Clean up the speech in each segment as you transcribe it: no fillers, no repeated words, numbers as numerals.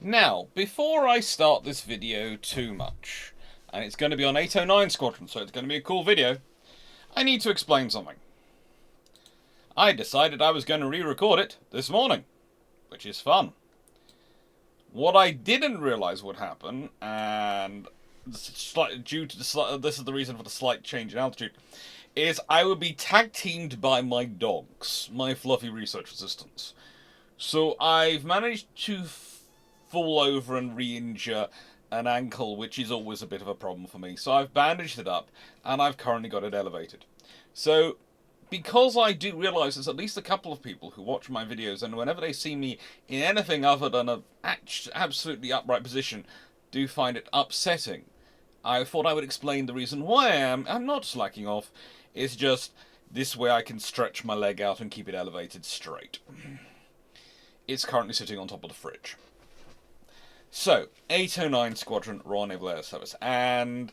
Now, before I start this video too much, and it's going to be on 809 Squadron, so it's going to be a cool video, I need to explain something. I decided I was going to re-record it this morning, which is fun. What I didn't realise would happen, and this is the reason for the slight change in altitude, is I would be tag-teamed by my dogs, my fluffy research assistants. So I've managed to fall over and re-injure an ankle, which is always a bit of a problem for me. So I've bandaged it up, and I've currently got it elevated. So, because I do realise there's at least a couple of people who watch my videos, and whenever they see me in anything other than an absolutely upright position, do find it upsetting, I thought I would explain the reason why I'm not slacking off. It's just, this way I can stretch my leg out and keep it elevated straight. It's currently sitting on top of the fridge. So, 809 Squadron, Royal Naval Air Service. And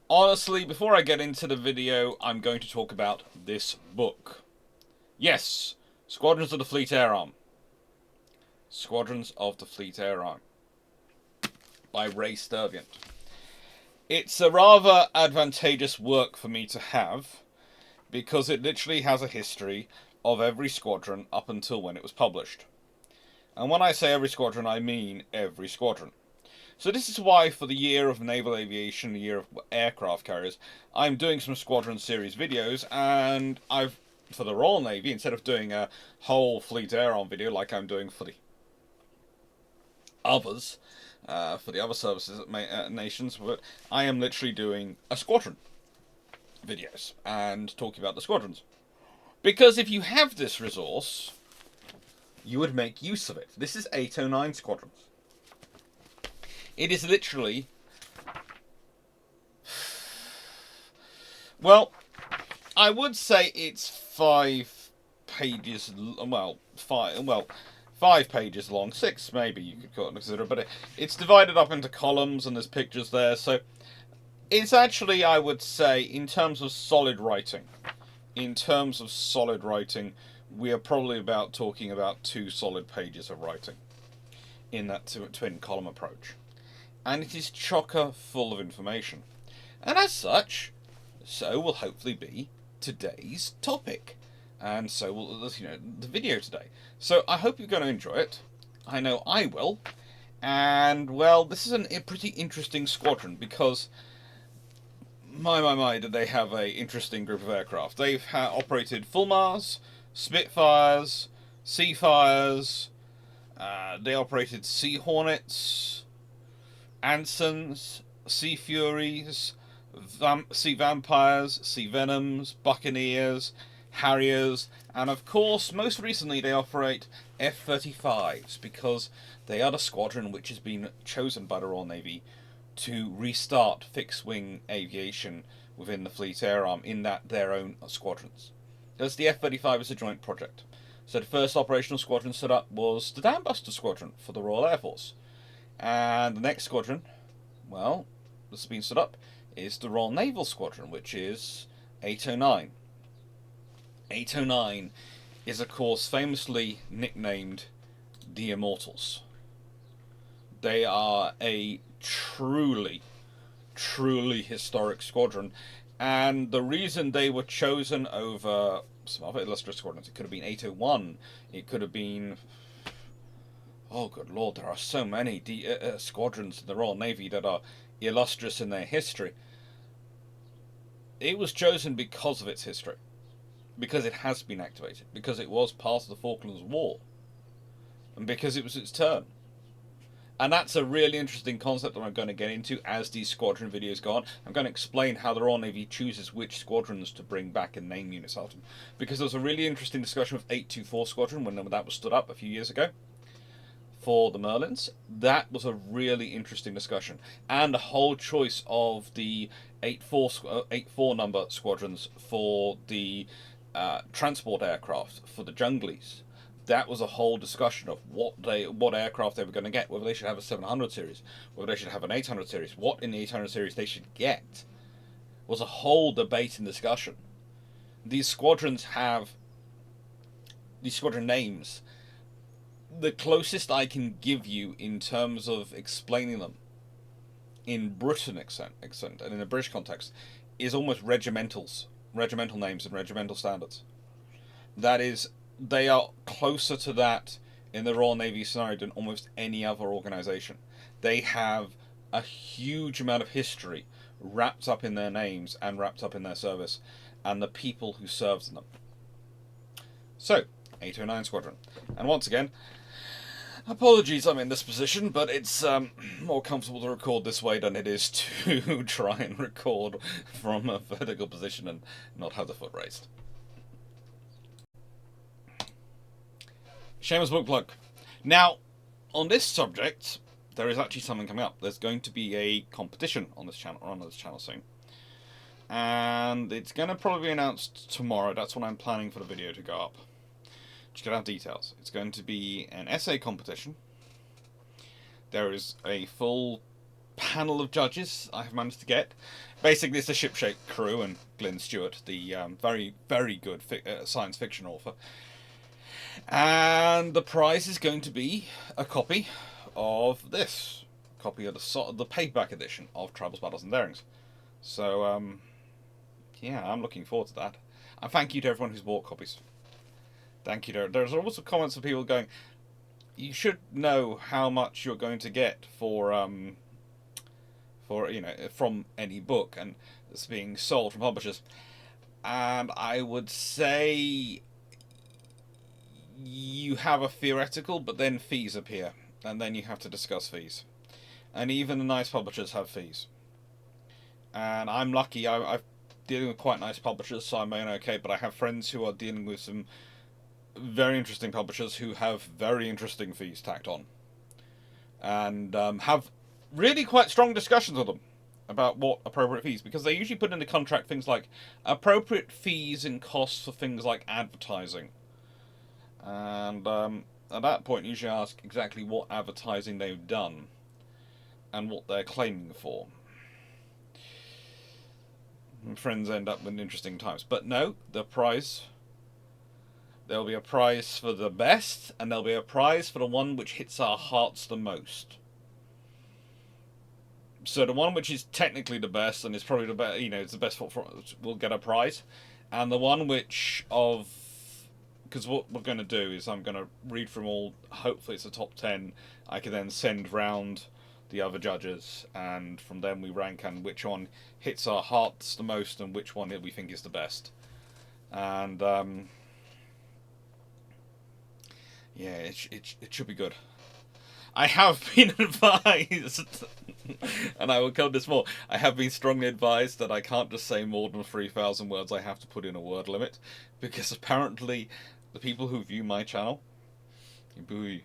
honestly, before I get into the video, I'm going to talk about this book. Yes, Squadrons of the Fleet Air Arm. Squadrons of the Fleet Air Arm. By Ray Sturviant. It's a rather advantageous work for me to have, because it literally has a history of every squadron up until when it was published. And when I say every squadron, I mean every squadron. So this is why, for the year of naval aviation, the year of aircraft carriers, I'm doing some Squadron series videos, and for the Royal Navy, instead of doing a whole Fleet Air Arm video like I'm doing for the others, for the other services nations, but I am literally doing a squadron videos and talking about the squadrons. Because if you have this resource, you would make use of it. This is 809 Squadrons. It is literally, well, I would say it's 5 pages, five pages long, 6 maybe you could consider, but it's divided up into columns and there's pictures there, so it's actually, I would say, in terms of solid writing, we are probably talking about 2 solid pages of writing in that twin column approach. And it is chocker full of information. And as such, so will hopefully be today's topic. And so will, the video today. So I hope you're going to enjoy it. I know I will. And, well, this is a pretty interesting squadron, because my, did they have a interesting group of aircraft. They've operated Fulmars, Spitfires, Seafires, they operated Sea Hornets, Ansons, Sea Furies, Sea Vampires, Sea Venoms, Buccaneers, Harriers, and of course, most recently they operate F-35s, because they are the squadron which has been chosen by the Royal Navy to restart fixed-wing aviation within the Fleet Air Arm in their own squadrons. Because the F-35 is a joint project. So the first operational squadron set up was the Dambuster Squadron for the Royal Air Force. And the next squadron, well, that's been set up, is the Royal Naval Squadron, which is 809. 809 is, of course, famously nicknamed the Immortals. They are a truly historic squadron, and the reason they were chosen over some other illustrious squadrons, it could have been 801, it could have been, oh good lord, there are so many squadrons in the Royal Navy that are illustrious in their history. It was chosen because of its history, because it has been activated, because it was part of the Falklands War, and because it was its turn. And that's a really interesting concept that I'm going to get into as these squadron videos go on. I'm going to explain how the Royal Navy chooses which squadrons to bring back and name units after them. Because there was a really interesting discussion with 824 Squadron when that was stood up a few years ago for the Merlins. That was a really interesting discussion. And the whole choice of the 84 number squadrons for the transport aircraft, for the Junglies. That was a whole discussion of what aircraft they were going to get, whether they should have a 700 series, whether they should have an 800 series, what in the 800 series they should get. Was a whole debate and discussion. These squadron names the closest I can give you in terms of explaining them in Britain accent and in a British context is almost regimental names and regimental standards. That is, they are closer to that in the Royal Navy scenario than almost any other organisation. They have a huge amount of history wrapped up in their names and wrapped up in their service and the people who served them. So, 809 Squadron. And once again, apologies I'm in this position, but it's more comfortable to record this way than it is to try and record from a vertical position and not have the foot raised. Shameless book plug. Now, on this subject, there is actually something coming up. There's going to be a competition on this channel soon. And it's going to probably be announced tomorrow. That's when I'm planning for the video to go up. Just going to have details. It's going to be an essay competition. There is a full panel of judges I have managed to get. Basically, it's a Shipshape crew and Glyn Stewart, the very, very good science fiction author. And the prize is going to be a copy of this. A copy of the paperback edition of Troubles, Battles and Darings. So, yeah, I'm looking forward to that. And thank you to everyone who's bought copies. Thank you. There's also comments of people going, you should know how much you're going to get for from any book and it's being sold from publishers. And I would say you have a theoretical, but then fees appear, and then you have to discuss fees. And even the nice publishers have fees. And I'm lucky, I'm dealing with quite nice publishers, so I'm okay, but I have friends who are dealing with some very interesting publishers who have very interesting fees tacked on. And have really quite strong discussions with them about what appropriate fees, because they usually put in the contract things like appropriate fees and costs for things like advertising. And at that point, you usually ask exactly what advertising they've done and what they're claiming for. And friends end up with interesting times. But no, the prize, there'll be a prize for the best, and there'll be a prize for the one which hits our hearts the most. So the one which is technically the best, and is probably the best, it's the best for will get a prize. And the one which because what we're going to do is I'm going to read from all, hopefully it's the top 10, I can then send round the other judges, and from them we rank and which one hits our hearts the most and which one we think is the best. And yeah, it should be good. I have been advised, and I will cover this more, I have been strongly advised that I can't just say more than 3,000 words, I have to put in a word limit, because apparently the people who view my channel, who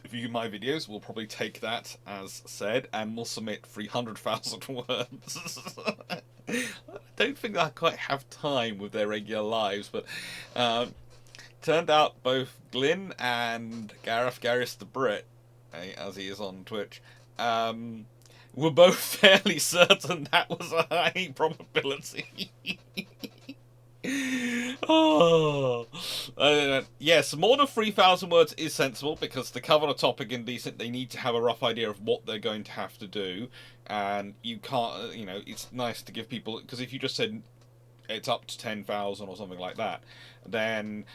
view my videos, will probably take that as said and will submit 300,000 words. I don't think I quite have time with their regular lives, but turned out both Glyn and Gareth the Brit, as he is on Twitch, were both fairly certain that was a high probability. Oh, yes, more than 3,000 words is sensible, because to cover the topic indecent, they need to have a rough idea of what they're going to have to do, and you can't, it's nice to give people, because if you just said it's up to 10,000 or something like that, then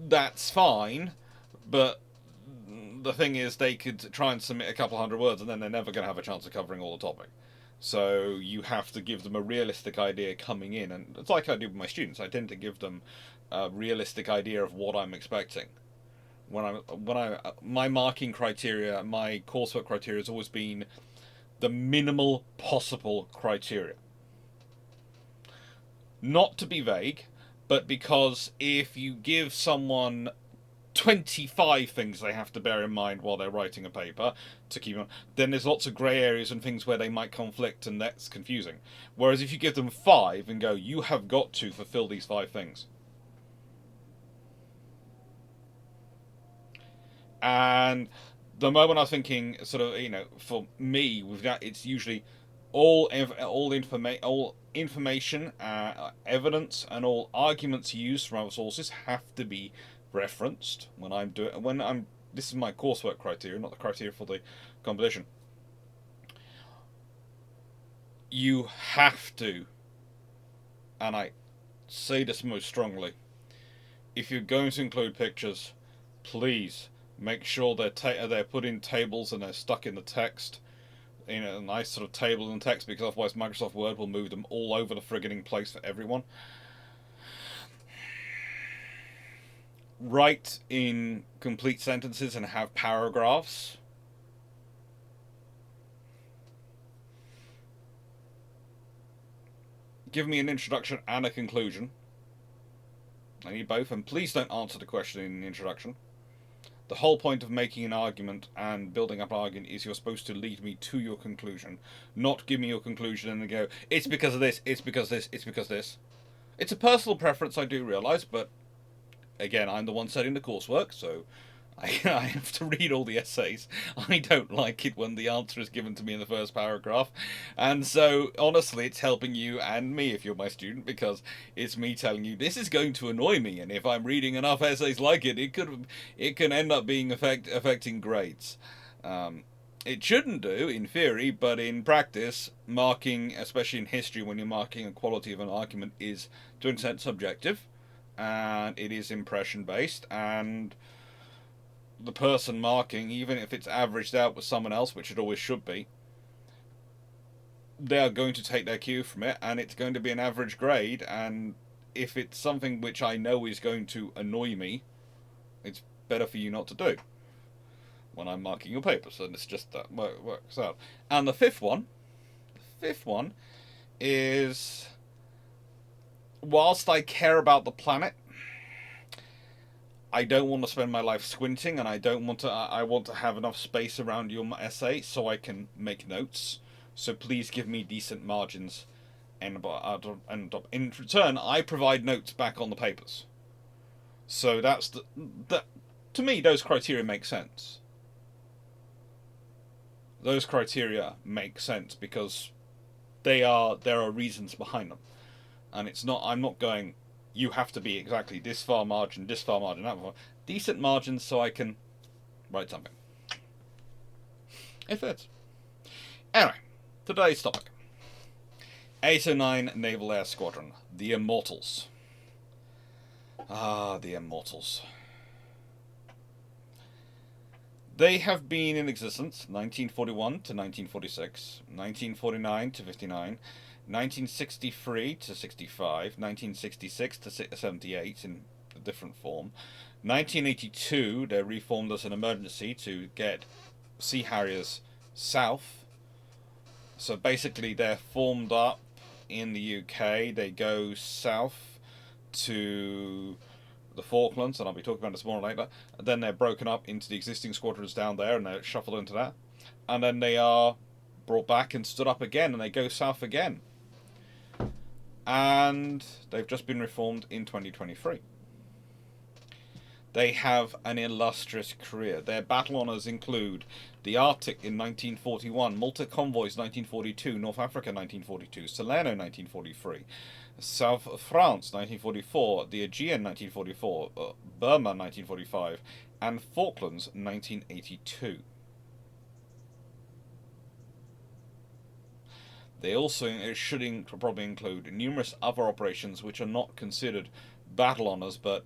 that's fine, but the thing is they could try and submit a couple hundred words and then they're never going to have a chance of covering all the topic. So you have to give them a realistic idea coming in, and it's like I do with my students. I tend to give them a realistic idea of what I'm expecting. My marking criteria, my coursework criteria has always been the minimal possible criteria. Not to be vague, but because if you give someone 25 things they have to bear in mind while they're writing a paper to keep on, then there's lots of grey areas and things where they might conflict, and that's confusing. Whereas if you give them 5 and go, you have got to fulfill these 5 things. And the moment I was thinking, sort of, for me, with that, it's usually all information, evidence, and all arguments used from other sources have to be referenced when I'm this is my coursework criteria, not the criteria for the competition. You have to, and I say this most strongly, if you're going to include pictures, please make sure they're put in tables and they're stuck in the text, in a nice sort of table in text, because otherwise Microsoft Word will move them all over the frigging place for everyone. Write in complete sentences and have paragraphs. Give me an introduction and a conclusion. I need both, and please don't answer the question in the introduction. The whole point of making an argument and building up an argument is you're supposed to lead me to your conclusion, not give me your conclusion and then go, it's because of this, it's because this, it's because this. It's a personal preference, I do realise, but again, I'm the one setting the coursework, so I have to read all the essays. I don't like it when the answer is given to me in the first paragraph. And so, honestly, it's helping you and me if you're my student, because it's me telling you this is going to annoy me, and if I'm reading enough essays like it, it can end up being affecting grades. It shouldn't do, in theory, but in practice, marking, especially in history, when you're marking a quality of an argument, is to an extent subjective, and it is impression based, and the person marking, even if it's averaged out with someone else, which it always should be, they are going to take their cue from it, and it's going to be an average grade. And if it's something which I know is going to annoy me, it's better for you not to do when I'm marking your papers. And it's just that works out. And the fifth one is, whilst I care about the planet, I don't want to spend my life squinting, and I want to have enough space around your essay so I can make notes. So please give me decent margins, and in return, I provide notes back on the papers. So that's to me, those criteria make sense. Those criteria make sense because there are reasons behind them, and it's not. I'm not going, you have to be exactly this far margin, that far. Decent margins so I can write something. It fits. Anyway, today's topic. 809 Naval Air Squadron, the Immortals. Ah, the Immortals. They have been in existence 1941 to 1946, 1949 to 59, 1963 to 65, 1966 to 78 in a different form. 1982, they're reformed as an emergency to get Sea Harriers south. So basically, they're formed up in the UK. They go south to the Falklands, and I'll be talking about this more later. And then they're broken up into the existing squadrons down there, and they're shuffled into that. And then they are brought back and stood up again, and they go south again. And they've just been reformed in 2023. They have an illustrious career. Their battle honours include the Arctic in 1941, Malta Convoys 1942, North Africa 1942, Salerno 1943, South France 1944, the Aegean 1944, Burma 1945, and Falklands 1982. They also should probably include numerous other operations which are not considered battle honours, but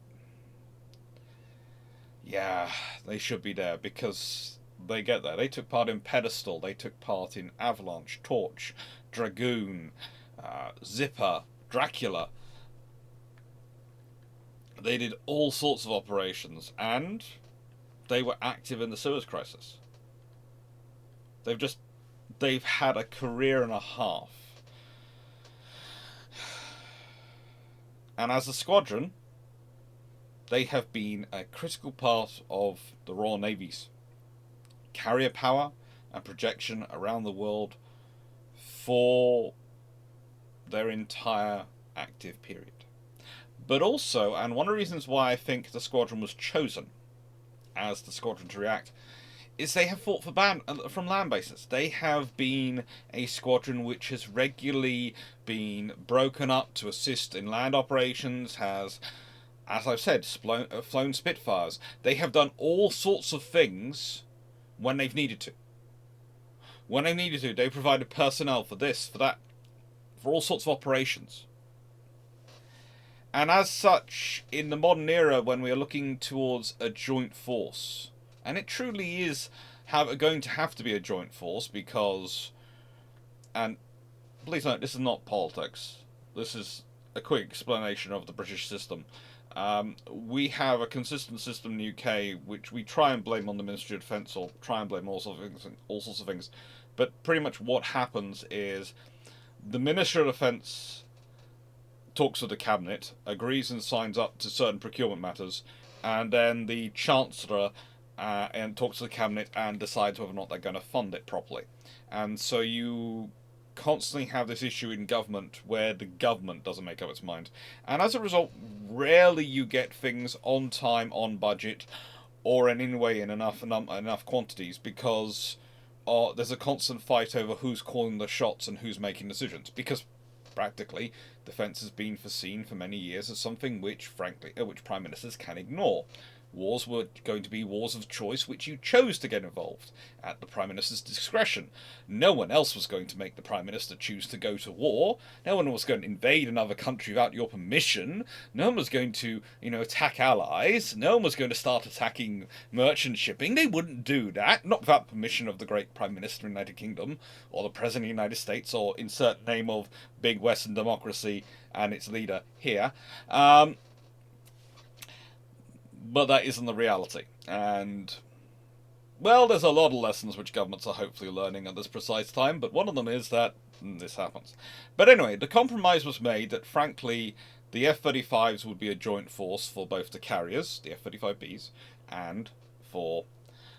yeah, they should be there because they get there. They took part in Pedestal, they took part in Avalanche, Torch, Dragoon, Zipper, Dracula. They did all sorts of operations, and they were active in the Suez Crisis. They've had a career and a half. And as a squadron, they have been a critical part of the Royal Navy's carrier power and projection around the world for their entire active period. But also, and one of the reasons why I think the squadron was chosen as the squadron to react, is they have fought from land bases. They have been a squadron which has regularly been broken up to assist in land operations, has as I've said, flown Spitfires. They have done all sorts of things when they've needed to. When they needed to, they provided personnel for this, for that, for all sorts of operations. And as such, in the modern era, when we are looking towards a joint force, and it truly is going to have to be a joint force, because, and please note, this is not politics. This is a quick explanation of the British system. We have a consistent system in the UK, which we try and blame on the Ministry of Defence, or try and blame all sorts of things. But pretty much what happens is the Ministry of Defence talks to the Cabinet, agrees and signs up to certain procurement matters, and then the Chancellor and talks to the Cabinet and decides whether or not they're going to fund it properly. And so you constantly have this issue in government where the government doesn't make up its mind. And as a result, rarely you get things on time, on budget, or in any way in enough quantities, because there's a constant fight over who's calling the shots and who's making decisions. Because practically, defence has been foreseen for many years as something which, frankly, which prime ministers can ignore. Wars were going to be wars of choice, which you chose to get involved at the Prime Minister's discretion. No one else was going to make the Prime Minister choose to go to war. No one was going to invade another country without your permission. No one was going to, attack allies. No one was going to start attacking merchant shipping. They wouldn't do that, not without permission of the great Prime Minister of the United Kingdom, or the President of the United States, or insert name of big Western democracy and its leader here. But that isn't the reality. And, well, there's a lot of lessons which governments are hopefully learning at this precise time, but one of them is that this happens. But anyway, the compromise was made that, frankly, the F-35s would be a joint force for both the carriers, the F-35Bs, and for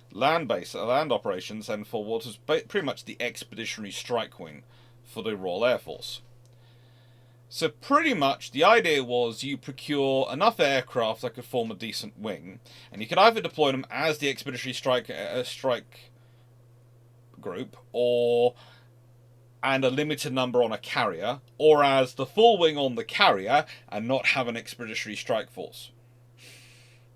land operations, and for what was pretty much the Expeditionary Strike Wing for the Royal Air Force. So pretty much the idea was you procure enough aircraft that could form a decent wing, and you could either deploy them as the Expeditionary Strike Group, and a limited number on a carrier, or as the full wing on the carrier and not have an Expeditionary Strike Force.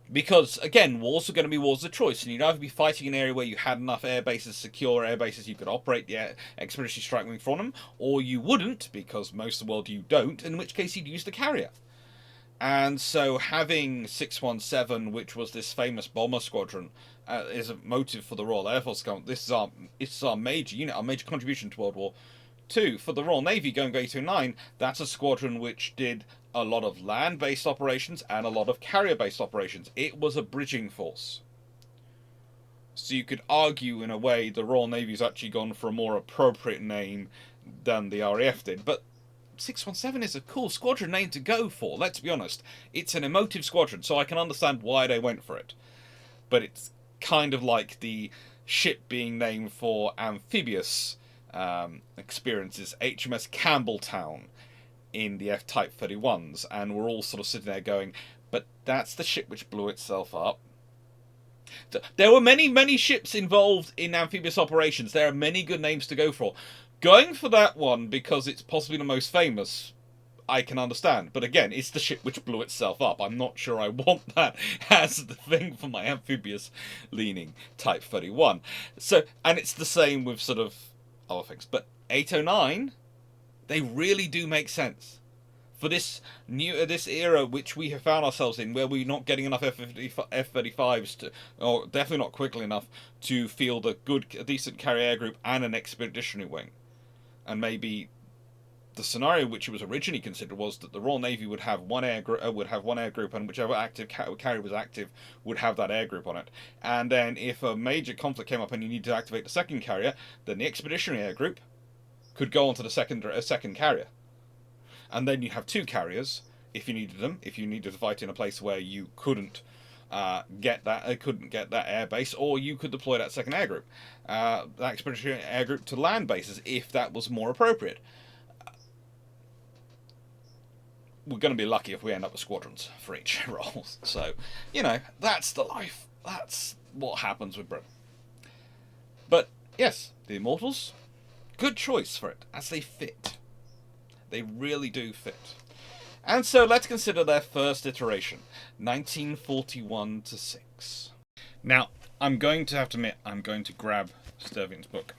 Because, again, wars are going to be wars of choice, and you'd either be fighting an area where you had enough secure air bases you could operate the Expeditionary Strike Wing from them, or you wouldn't, because most of the world you don't, in which case you'd use the carrier. And so having 617, which was this famous bomber squadron, is a motive for the Royal Air Force. This is our major unit, our major contribution to World War II. For the Royal Navy, going to 809, that's a squadron which did a lot of land-based operations and a lot of carrier-based operations. It was a bridging force. So you could argue, in a way, the Royal Navy's actually gone for a more appropriate name than the RAF did. But 617 is a cool squadron name to go for, let's be honest. It's an emotive squadron, so I can understand why they went for it. But it's kind of like the ship being named for amphibious experiences, HMS Campbelltown in the F-Type 31s, and we're all sort of sitting there going, but that's the ship which blew itself up. There were many, many ships involved in amphibious operations. There are many good names to go for. Going for that one because it's possibly the most famous, I can understand. But again, it's the ship which blew itself up. I'm not sure I want that as the thing for my amphibious leaning Type 31. So, and it's the same with sort of other things. But 809, they really do make sense. For this era which we have found ourselves in, where we're not getting enough F-35s to, or definitely not quickly enough to field a decent carrier air group and an expeditionary wing, and maybe the scenario which it was originally considered was that the Royal Navy would have one air group, and whichever active carrier was active would have that air group on it. And then if a major conflict came up and you need to activate the second carrier, then the expeditionary air group could go onto the second carrier. And then you have two carriers if you needed them. If you needed to fight in a place where you couldn't get that air base, or you could deploy that second air group, that expeditionary air group to land bases if that was more appropriate. We're going to be lucky if we end up with squadrons for each role. So, that's the life. That's what happens with Britain. But yes, the Immortals, good choice for it, as they fit. They really do fit. And so let's consider their first iteration, 1941 to 6. Now, I'm going to have to admit, I'm going to grab Sturviant's book.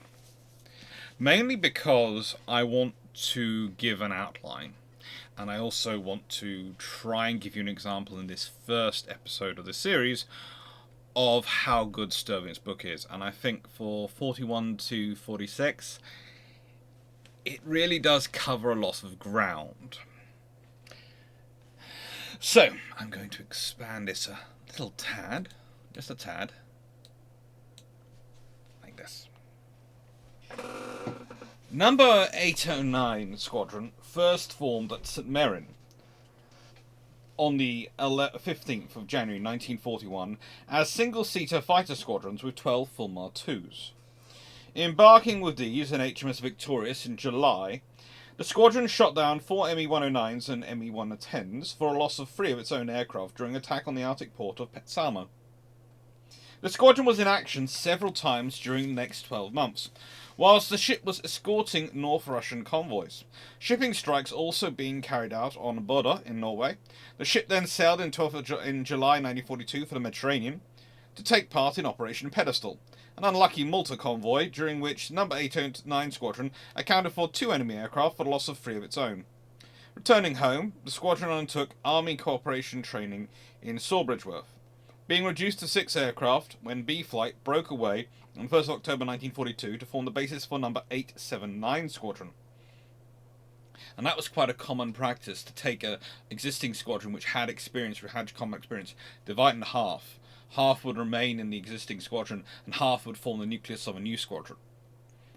Mainly because I want to give an outline. And I also want to try and give you an example in this first episode of the series of how good Sturviant's book is. And I think for 41 to 46, it really does cover a lot of ground. So, I'm going to expand this a little tad, just a tad, like this. Number 809 Squadron first formed at St. Mirren on the 15th of January 1941 as single-seater fighter squadrons with 12 Fulmar 2s. Embarking with these in HMS Victorious in July, the squadron shot down 4 ME-109s and ME-110s for a loss of 3 of its own aircraft during attack on the Arctic port of Petsamo. The squadron was in action several times during the next 12 months, whilst the ship was escorting North Russian convoys. Shipping strikes also being carried out on Bodø in Norway. The ship then sailed in July 1942 for the Mediterranean to take part in Operation Pedestal, an unlucky Malta convoy during which No. 809 Squadron accounted for 2 enemy aircraft for the loss of 3 of its own. Returning home, the squadron undertook Army cooperation training in Sawbridgeworth, being reduced to 6 aircraft when B Flight broke away on 1st October 1942 to form the basis for No. 879 Squadron. And that was quite a common practice, to take an existing squadron which had combat experience, divide it in half. Half would remain in the existing squadron, and half would form the nucleus of a new squadron.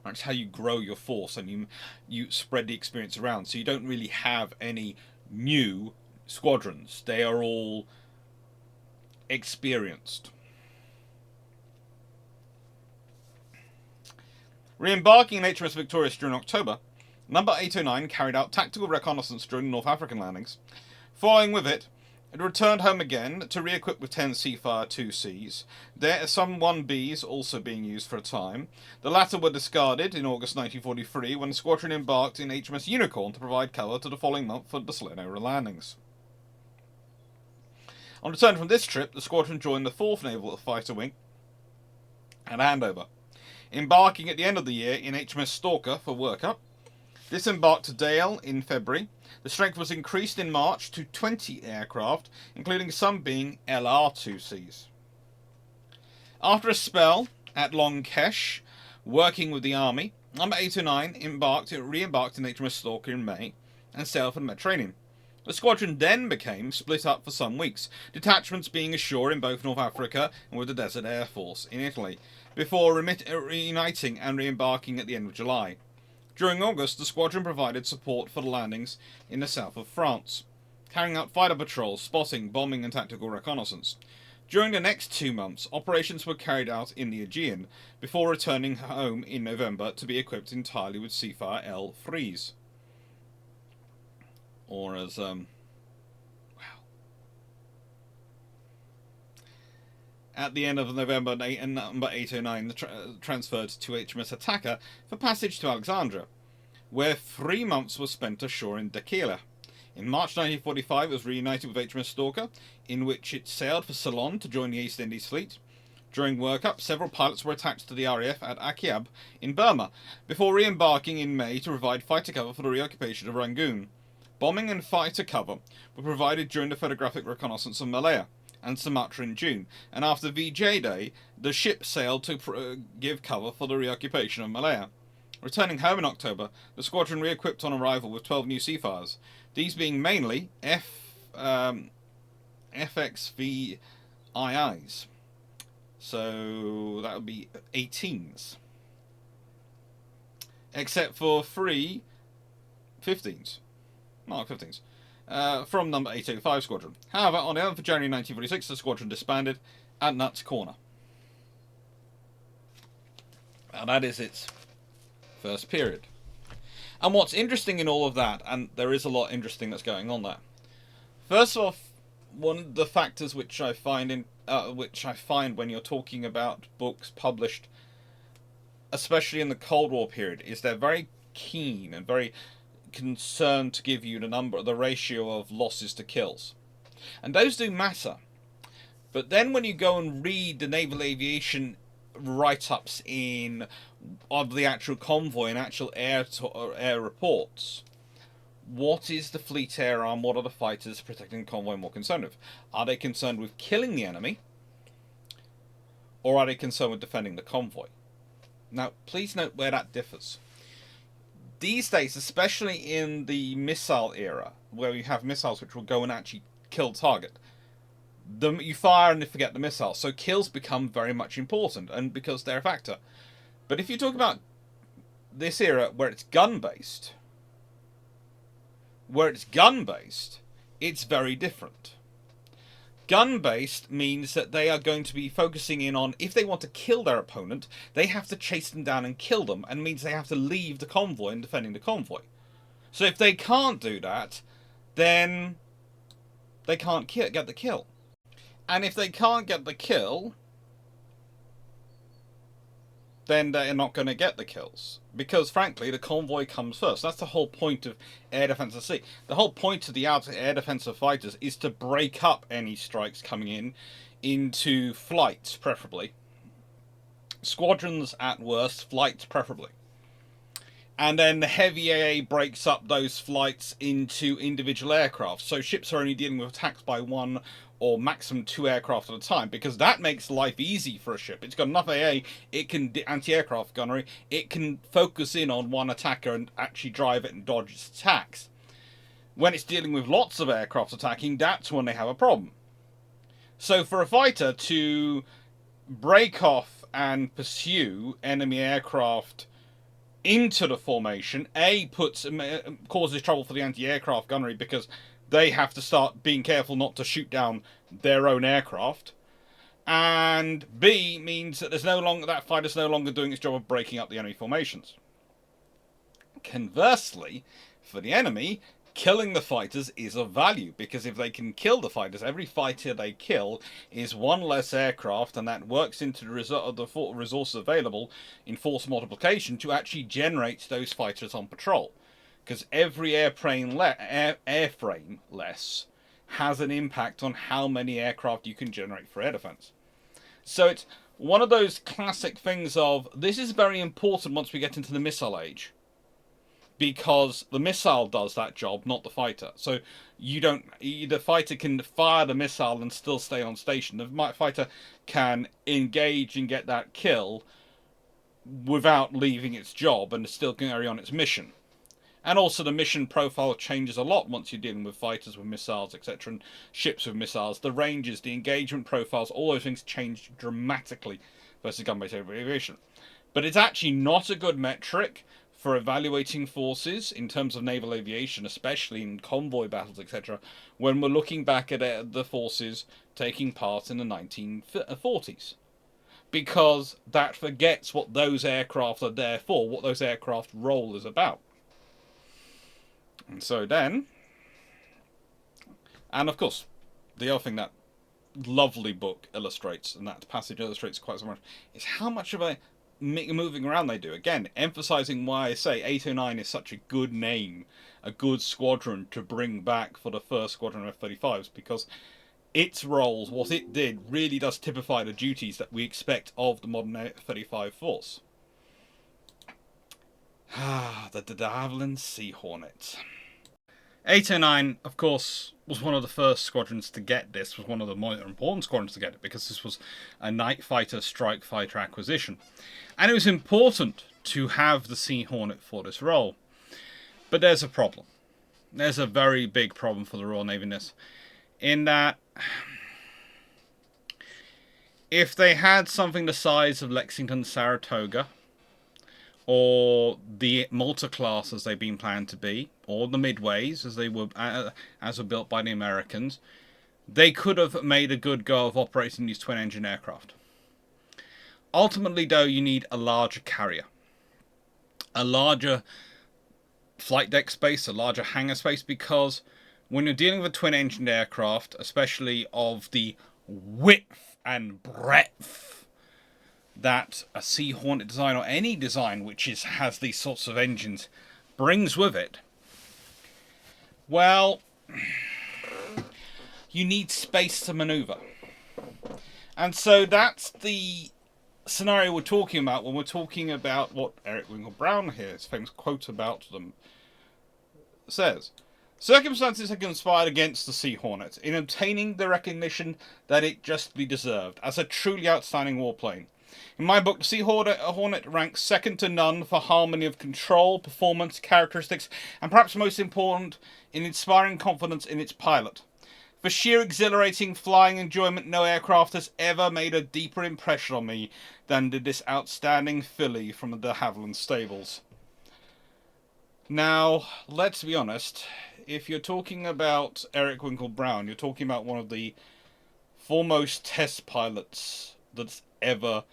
That's how you grow your force, and you spread the experience around. So you don't really have any new squadrons. They are all experienced. Re-embarking in HMS Victorious during October, No. 809 carried out tactical reconnaissance during the North African landings. Following with it, it returned home again to re-equip with 10 Seafire 2Cs. There are some 1Bs also being used for a time. The latter were discarded in August 1943 when the squadron embarked in HMS Unicorn to provide cover to the following month for the Salerno landings. On return from this trip, the squadron joined the 4th Naval Fighter Wing at Andover, embarking at the end of the year in HMS Stalker for workup. Disembarked to Dale in February. The strength was increased in March to 20 aircraft, including some being LR-2Cs. After a spell at Long Kesh, working with the Army, No. 809 re-embarked in HMS Stalker in May and sailed for the Mediterranean. The squadron then became split up for some weeks, detachments being ashore in both North Africa and with the Desert Air Force in Italy, before reuniting and re-embarking at the end of July. During August, the squadron provided support for the landings in the south of France, carrying out fighter patrols, spotting, bombing and tactical reconnaissance. During the next 2 months, operations were carried out in the Aegean, before returning home in November to be equipped entirely with Seafire L3s. Or as, At the end of November, No. 809 transferred to HMS Attacker for passage to Alexandria, where 3 months were spent ashore in Dequila. In March 1945, it was reunited with HMS Stalker, in which it sailed for Ceylon to join the East Indies Fleet. During workup, several pilots were attached to the RAF at Akiab in Burma, before re-embarking in May to provide fighter cover for the reoccupation of Rangoon. Bombing and fighter cover were provided during the photographic reconnaissance of Malaya and Sumatra in June, and after VJ Day, the ship sailed to give cover for the reoccupation of Malaya. Returning home in October, the squadron re-equipped on arrival with 12 new Seafires, these being mainly FXVIIs. So that would be 18s. Except for 3 15s. Mark 15s. From No. 805 Squadron. However, on the 11th of January 1946, the squadron disbanded at Nuts Corner. And that is its first period. And what's interesting in all of that, and there is a lot interesting that's going on there. First off, one of the factors which I find when you're talking about books published, especially in the Cold War period, is they're very keen and very concerned to give you the ratio of losses to kills. And those do matter. But then when you go and read the naval aviation write-ups of the actual convoy and actual air reports, what is the fleet air arm? What are the fighters protecting the convoy more concerned with? Are they concerned with killing the enemy? Or are they concerned with defending the convoy? Now, please note where that differs. These days, especially in the missile era, where you have missiles which will go and actually kill target, you fire and you forget the missile. So kills become very much important, and because they're a factor. But if you talk about this era where it's gun-based, it's very different. Gun-based means that they are going to be focusing in on, if they want to kill their opponent, they have to chase them down and kill them, and means they have to leave the convoy and defending the convoy. So if they can't do that, then they can't get the kill. And if they can't get the kill, then they're not going to get the kills. Because, frankly, the convoy comes first. That's the whole point of air defense at sea. The whole point of the air defensive fighters is to break up any strikes coming into flights, preferably. Squadrons at worst, flights preferably. And then the heavy AA breaks up those flights into individual aircraft. So ships are only dealing with attacks by one or maximum 2 aircraft at a time, because that makes life easy for a ship. It's got enough AA, it can anti-aircraft gunnery, it can focus in on one attacker and actually drive it and dodge its attacks. When it's dealing with lots of aircraft attacking, that's when they have a problem. So for a fighter to break off and pursue enemy aircraft into the formation, causes trouble for the anti-aircraft gunnery, because they have to start being careful not to shoot down their own aircraft. And B, means that that fighter's no longer doing its job of breaking up the enemy formations. Conversely, for the enemy, killing the fighters is of value, because if they can kill the fighters, every fighter they kill is one less aircraft, and that works into the resources available in force multiplication to actually generate those fighters on patrol. Because every airframe less has an impact on how many aircraft you can generate for air defense. So it's one of those classic things of, this is very important once we get into the missile age, because the missile does that job, not the fighter. So the fighter can fire the missile and still stay on station. The fighter can engage and get that kill without leaving its job and still carry on its mission. And also the mission profile changes a lot once you're dealing with fighters with missiles, etc., and ships with missiles. The ranges, the engagement profiles, all those things change dramatically versus gun-based aviation. But it's actually not a good metric for evaluating forces in terms of naval aviation, especially in convoy battles, etc., when we're looking back at the forces taking part in the 1940s. Because that forgets what those aircraft are there for, what those aircraft role is about. And so then, and of course, the other thing that lovely book illustrates, and that passage illustrates quite so much, is how much of a moving around they do. Again, emphasizing why I say 809 is such a good name, a good squadron to bring back for the first squadron of F-35s, because its roles, what it did, really does typify the duties that we expect of the modern F-35 force. The de Havilland Sea Hornet. 809, of course, was one of the first squadrons to get this, was one of the more important squadrons to get it, because this was a night fighter, strike fighter acquisition. And it was important to have the Sea Hornet for this role. But there's a problem. There's a very big problem for the Royal Navy in this. In that, if they had something the size of Lexington Saratoga, or the Malta class as they've been planned to be, or the Midways as were built by the Americans, they could have made a good go of operating these twin-engine aircraft. Ultimately, though, you need a larger carrier, a larger flight deck space, a larger hangar space, because when you're dealing with a twin-engine aircraft, especially of the width and breadth that a Sea Hornet design, or any design which has these sorts of engines, brings with it, Well, you need space to maneuver. And so that's the scenario we're talking about when we're talking about what Eric Winkle-Brown here, his famous quote about them, says. Circumstances have conspired against the Sea Hornet in obtaining the recognition that it justly deserved as a truly outstanding warplane. In my book, the Sea Hornet ranks second to none for harmony of control, performance, characteristics, and perhaps most important, in inspiring confidence in its pilot. For sheer exhilarating flying enjoyment, no aircraft has ever made a deeper impression on me than did this outstanding filly from the de Havilland stables. Now, let's be honest, if you're talking about Eric Winkle-Brown, you're talking about one of the foremost test pilots that's ever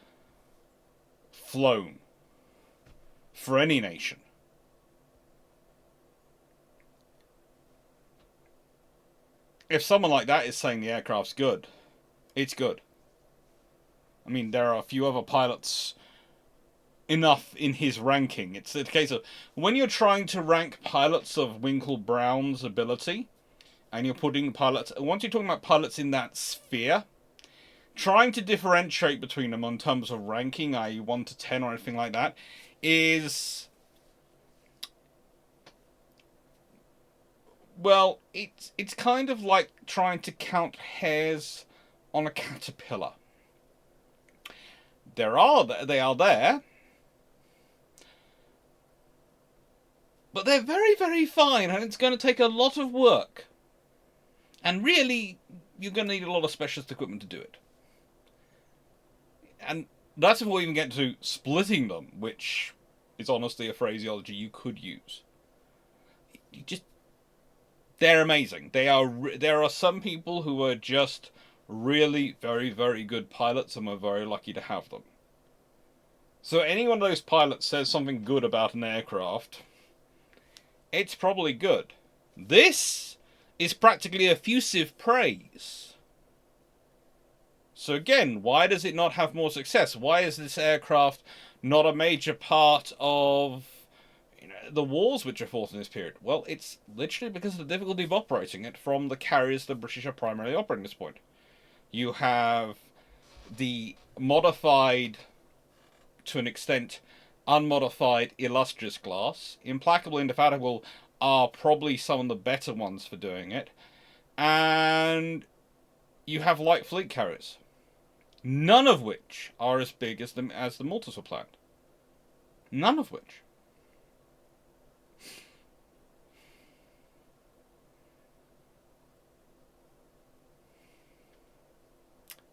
flown for any nation. If someone like that is saying the aircraft's good, it's good. I mean, there are a few other pilots enough in his ranking. It's a case of, when you're trying to rank pilots of Winkle-Brown's ability, and you're putting pilots, once you're talking about pilots in that sphere, trying to differentiate between them in terms of ranking, i.e. 1 to 10 or anything like that, is, well, it's kind of like trying to count hairs on a caterpillar. They are there, but they're very, very fine, and it's going to take a lot of work. And really, you're going to need a lot of specialist equipment to do it. And that's before we even get to splitting them, which is honestly a phraseology you could use. They're amazing. There are some people who are just really very, very good pilots, and we're very lucky to have them. So any one of those pilots says something good about an aircraft, it's probably good. This is practically effusive praise. So again, why does it not have more success? Why is this aircraft not a major part of the wars which are fought in this period? Well, it's literally because of the difficulty of operating it from the carriers the British are primarily operating at this point. You have the modified, to an extent, unmodified illustrious class. Implacable, Indefatigable are probably some of the better ones for doing it. And you have light fleet carriers, none of which are as big as the Immortals were planned. None of which.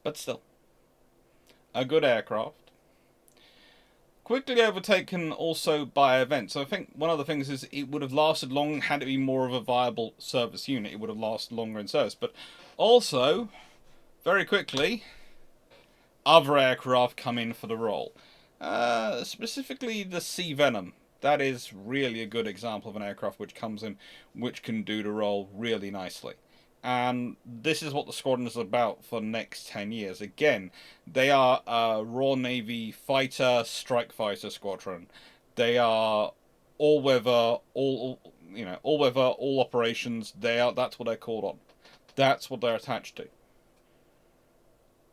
But still, a good aircraft. Quickly overtaken also by events. So I think one of the things is it would have lasted long had it been more of a viable service unit. It would have lasted longer in service. But also, very quickly, other aircraft come in for the role. Specifically the Sea Venom. That is really a good example of an aircraft which comes in, which can do the role really nicely. And this is what the Squadron is about for the next 10 years. Again, they are a Royal Navy fighter, strike fighter squadron. They are all-weather, all operations. That's what they're called on. That's what they're attached to.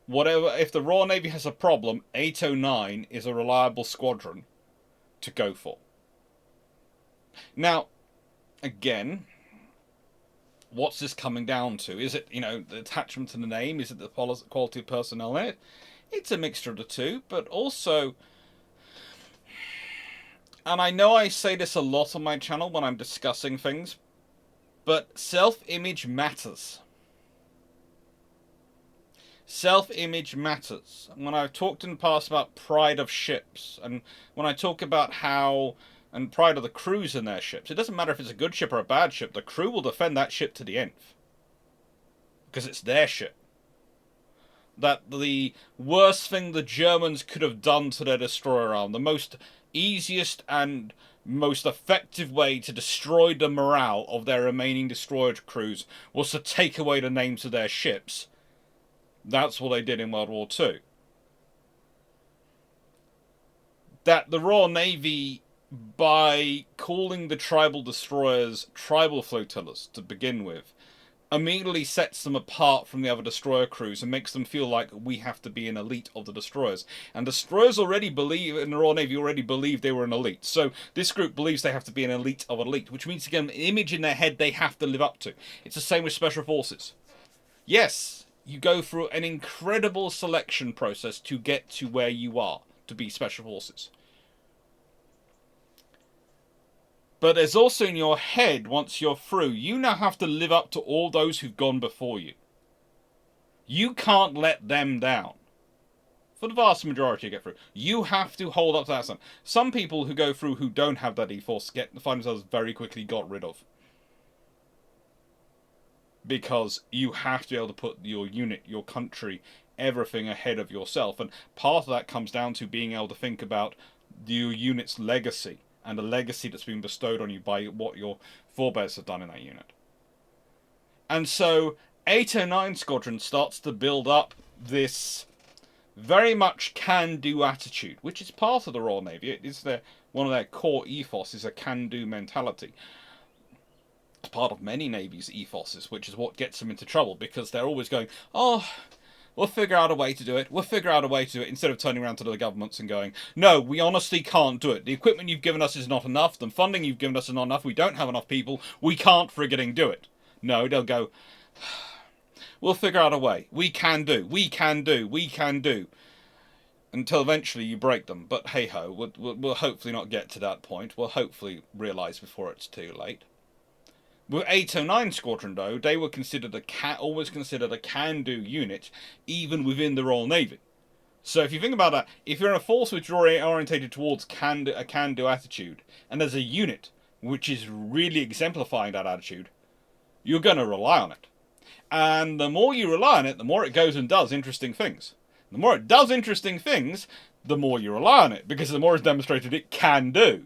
If the Royal Navy has a problem, 809 is a reliable squadron to go for. Now, again, what's this coming down to? Is it, the attachment to the name? Is it the quality of personnel in it? It's a mixture of the two, but also, and I know I say this a lot on my channel when I'm discussing things, but self-image matters. Self-image matters. When I've talked in the past about pride of ships, and when I talk about and pride of the crews in their ships, it doesn't matter if it's a good ship or a bad ship, the crew will defend that ship to the end. Because it's their ship. That the worst thing the Germans could have done to their destroyer arm, the most easiest and most effective way to destroy the morale of their remaining destroyer crews was to take away the names of their ships. That's what they did in World War II. That the Royal Navy by calling the tribal destroyers tribal flotillas to begin with, immediately sets them apart from the other destroyer crews and makes them feel like we have to be an elite of the destroyers. And destroyers already believe, in the Royal Navy already believe they were an elite. So this group believes they have to be an elite of elite, which means to get an image in their head they have to live up to. It's the same with special forces. Yes, you go through an incredible selection process to get to where you are, to be special forces. But there's also in your head, once you're through, you now have to live up to all those who've gone before you. You can't let them down. For the vast majority get through. You have to hold up to that. Some people who go through who don't have that ethos find themselves very quickly got rid of. Because you have to be able to put your unit, your country, everything ahead of yourself. And part of that comes down to being able to think about your unit's legacy. And the legacy that's been bestowed on you by what your forebears have done in that unit. And so 809 Squadron starts to build up this very much can-do attitude, which is part of the Royal Navy. It is one of their core ethos is a can-do mentality. It's part of many navies' ethoses, which is what gets them into trouble, because they're always going, oh, we'll figure out a way to do it. We'll figure out a way to do it, instead of turning around to the governments and going, no, we honestly can't do it. The equipment you've given us is not enough. The funding you've given us is not enough. We don't have enough people. We can't frigging do it. No, they'll go, we'll figure out a way. We can do. We can do. We can do. Until eventually you break them. But hey-ho, we'll hopefully not get to that point. We'll hopefully realise before it's too late. With 809 Squadron, though, they were always considered a can-do unit, even within the Royal Navy. So if you think about that, if you're in a force which is orientated towards a can-do attitude, and there's a unit which is really exemplifying that attitude, you're going to rely on it. And the more you rely on it, the more it goes and does interesting things. The more it does interesting things, the more you rely on it, because the more it's demonstrated it can do.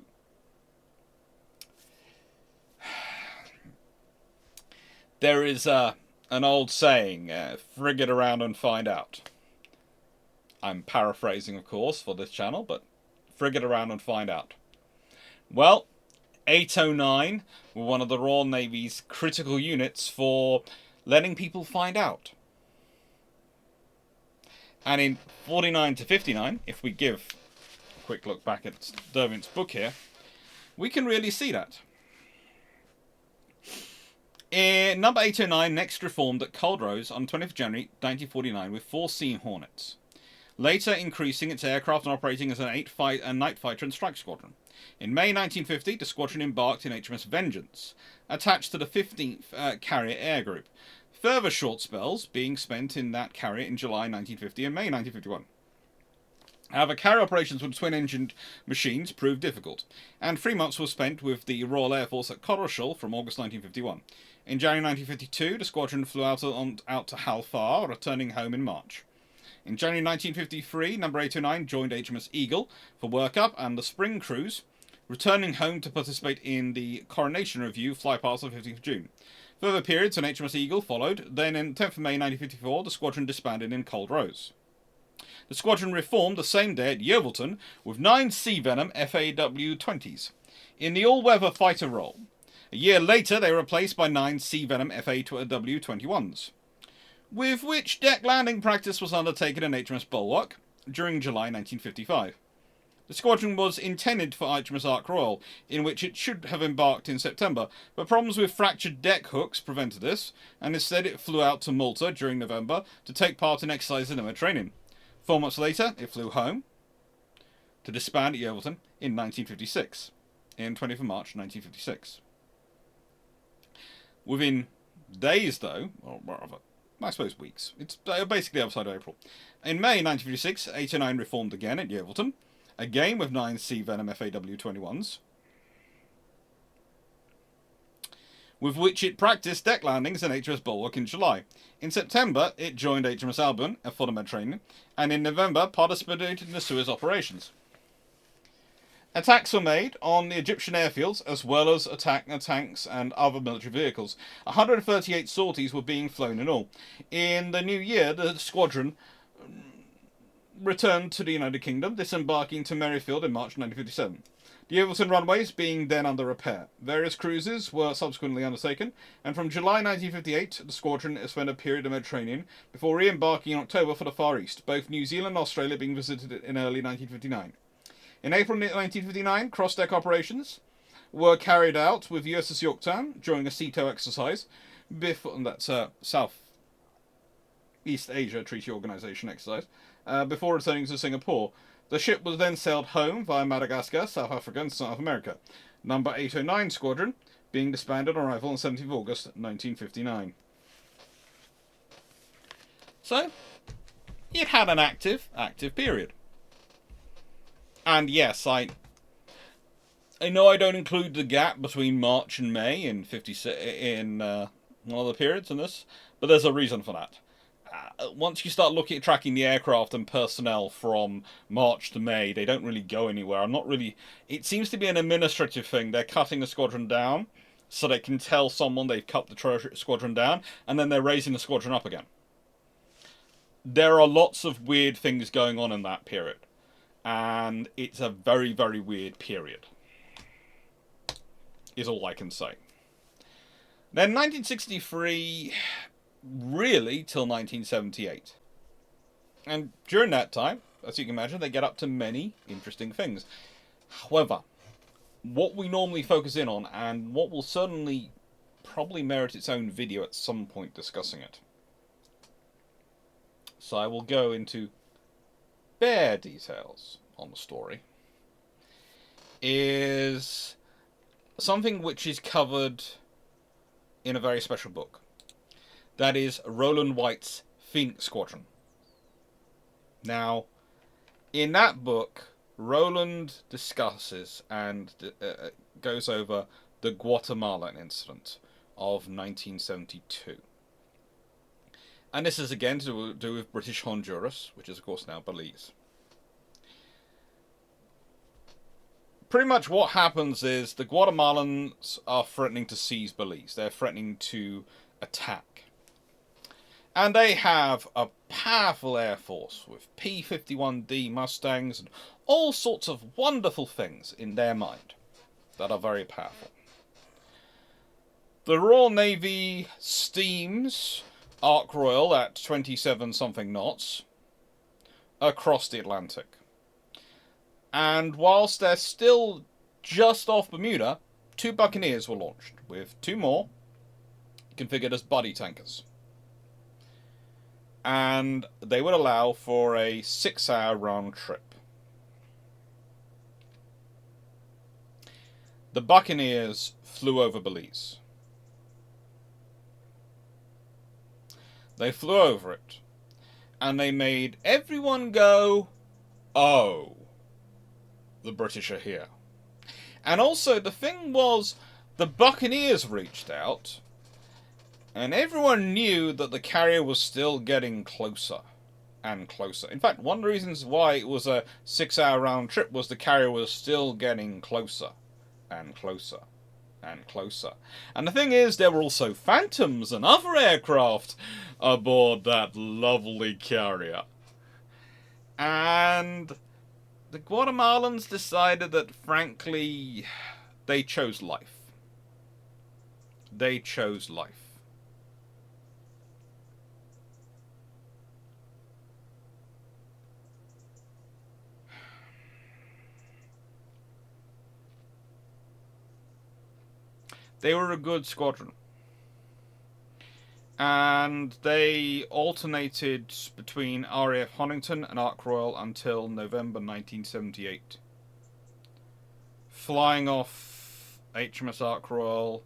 There is an old saying, frig it around and find out. I'm paraphrasing, of course, for this channel, but frig it around and find out. Well, 809 were one of the Royal Navy's critical units for letting people find out. And in 49 to 59, if we give a quick look back at Sturviant's book here, we can really see that. Number 809 next reformed at Culdrose on 20th January 1949 with 4 Sea Hornets, later increasing its aircraft and operating as a night fighter and strike squadron. In May 1950, the squadron embarked in HMS Vengeance, attached to the 15th Carrier Air Group, further short spells being spent in that carrier in July 1950 and May 1951. However, carrier operations with twin-engined machines proved difficult, and 3 months were spent with the Royal Air Force at Coddleshall from August 1951. In January 1952, the squadron flew out to Hal Far, returning home in March. In January 1953, number 809 joined HMS Eagle for workup and the spring cruise, returning home to participate in the Coronation Review flypast on 15th June. Further periods on HMS Eagle followed. Then, on 10th of May 1954, the squadron disbanded in Culdrose. The squadron reformed the same day at Yeovilton with 9 Sea Venom FAW-20s in the all-weather fighter role. A year later, they were replaced by 9 Sea Venom FAW-21s, with which deck landing practice was undertaken in HMS Bulwark during July 1955. The squadron was intended for HMS Ark Royal, in which it should have embarked in September, but problems with fractured deck hooks prevented this, and instead it flew out to Malta during November to take part in exercises in Mediterranean. 4 months later, it flew home to disband at Yeovilton in 1956, in 20th of March 1956. Within days, though, or rather, I suppose weeks, it's basically outside of April. In May 1956, 809 reformed again at Yeovilton, again with 9 Sea Venom FAW-21s, with which it practiced deck landings in HMS Bulwark in July. In September, it joined HMS Albion for the Mediterranean, and in November participated in the Suez operations. Attacks were made on the Egyptian airfields, as well as attacking tanks and other military vehicles. 138 sorties were being flown in all. In the new year, the squadron returned to the United Kingdom, disembarking to Merrifield in March 1957. The Overton runways being then under repair. Various cruises were subsequently undertaken, and from July 1958, the squadron spent a period in the Mediterranean before re-embarking in October for the Far East, both New Zealand and Australia being visited in early 1959. In April 1959, cross-deck operations were carried out with USS Yorktown during a SEATO exercise, that's South East Asia Treaty Organisation exercise, before returning to Singapore. The ship was then sailed home via Madagascar, South Africa, and South America. Number 809 Squadron being disbanded on arrival on 17th August 1959. So, it had an active period. And yes, I know I don't include the gap between March and May in one of the periods in this, but there's a reason for that. Once you start looking at tracking the aircraft and personnel from March to May, they don't really go anywhere. It seems to be an administrative thing. They're cutting the squadron down so they can tell someone they've cut the squadron down, and then they're raising the squadron up again. There are lots of weird things going on in that period, and it's a very, very weird period, is all I can say. Then 1963... really till 1978. And during that time, as you can imagine, they get up to many interesting things. However, what we normally focus in on, and what will certainly probably merit its own video at some point discussing it, so I will go into bare details on the story, is something which is covered in a very special book. That is Roland White's Phoenix Squadron. Now, in that book, Roland discusses and goes over the Guatemalan incident of 1972. And this is again to do with British Honduras, which is of course now Belize. Pretty much what happens is the Guatemalans are threatening to seize Belize. They're threatening to attack. And they have a powerful air force with P-51D Mustangs and all sorts of wonderful things in their mind that are very powerful. The Royal Navy steams Ark Royal at 27-something knots across the Atlantic. And whilst they're still just off Bermuda, 2 Buccaneers were launched, with 2 more configured as buddy tankers. And they would allow for a 6-hour round trip. The Buccaneers flew over Belize. They flew over it, and they made everyone go, "Oh, the British are here." And also, the thing was, the Buccaneers reached out, and everyone knew that the carrier was still getting closer and closer. In fact, one of the reasons why it was a 6-hour round trip was the carrier was still getting closer and closer and closer. And the thing is, there were also Phantoms and other aircraft aboard that lovely carrier. And the Guatemalans decided that, frankly, they chose life. They chose life. They were a good squadron. And they alternated between RAF Huntington and Ark Royal until November 1978. Flying off HMS Ark Royal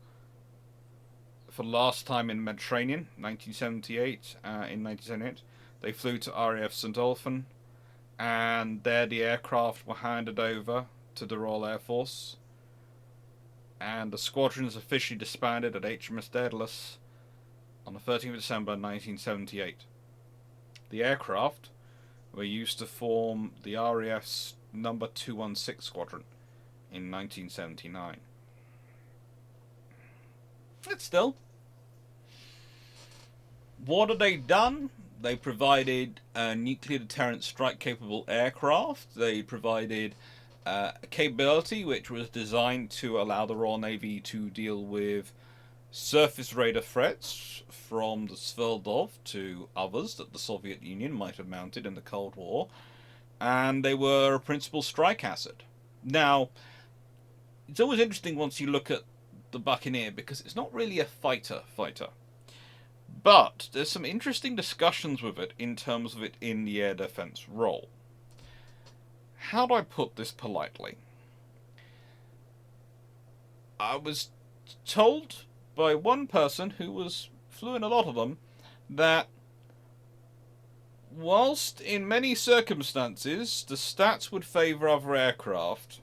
for the last time in Mediterranean, 1978. In 1978, they flew to RAF St. Olphan, and there the aircraft were handed over to the Royal Air Force. And the squadrons officially disbanded at HMS Daedalus on the 13th of December 1978. The aircraft were used to form the RAF's number 216 Squadron in 1979. But still, what have they done? They provided nuclear deterrent strike-capable aircraft. They provided a capability which was designed to allow the Royal Navy to deal with surface radar threats from the Svelldov to others that the Soviet Union might have mounted in the Cold War, and they were a principal strike asset. Now, it's always interesting once you look at the Buccaneer because it's not really a fighter, but there's some interesting discussions with it in terms of it in the air defense role. How do I put this politely? I was told by one person who flew in a lot of them that whilst in many circumstances the stats would favour other aircraft,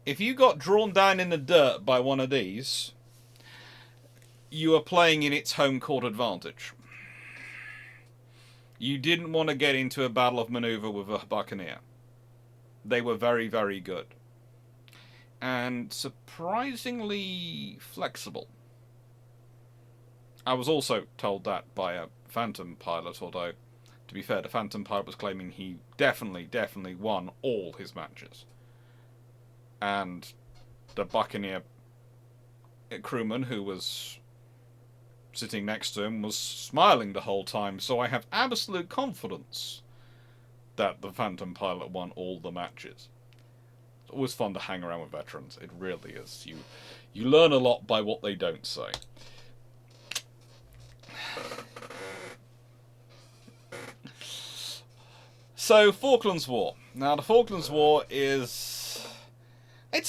if you got drawn down in the dirt by one of these, you were playing in its home court advantage. You didn't want to get into a battle of manoeuvre with a Buccaneer. They were very, very good. And surprisingly flexible. I was also told that by a Phantom pilot, although, to be fair, the Phantom pilot was claiming he definitely won all his matches. And the Buccaneer crewman who was sitting next to him was smiling the whole time, so I have absolute confidence that the Phantom pilot won all the matches. It's always fun to hang around with veterans. It really is. You learn a lot by what they don't say. So, Falklands War. Now, the Falklands War it's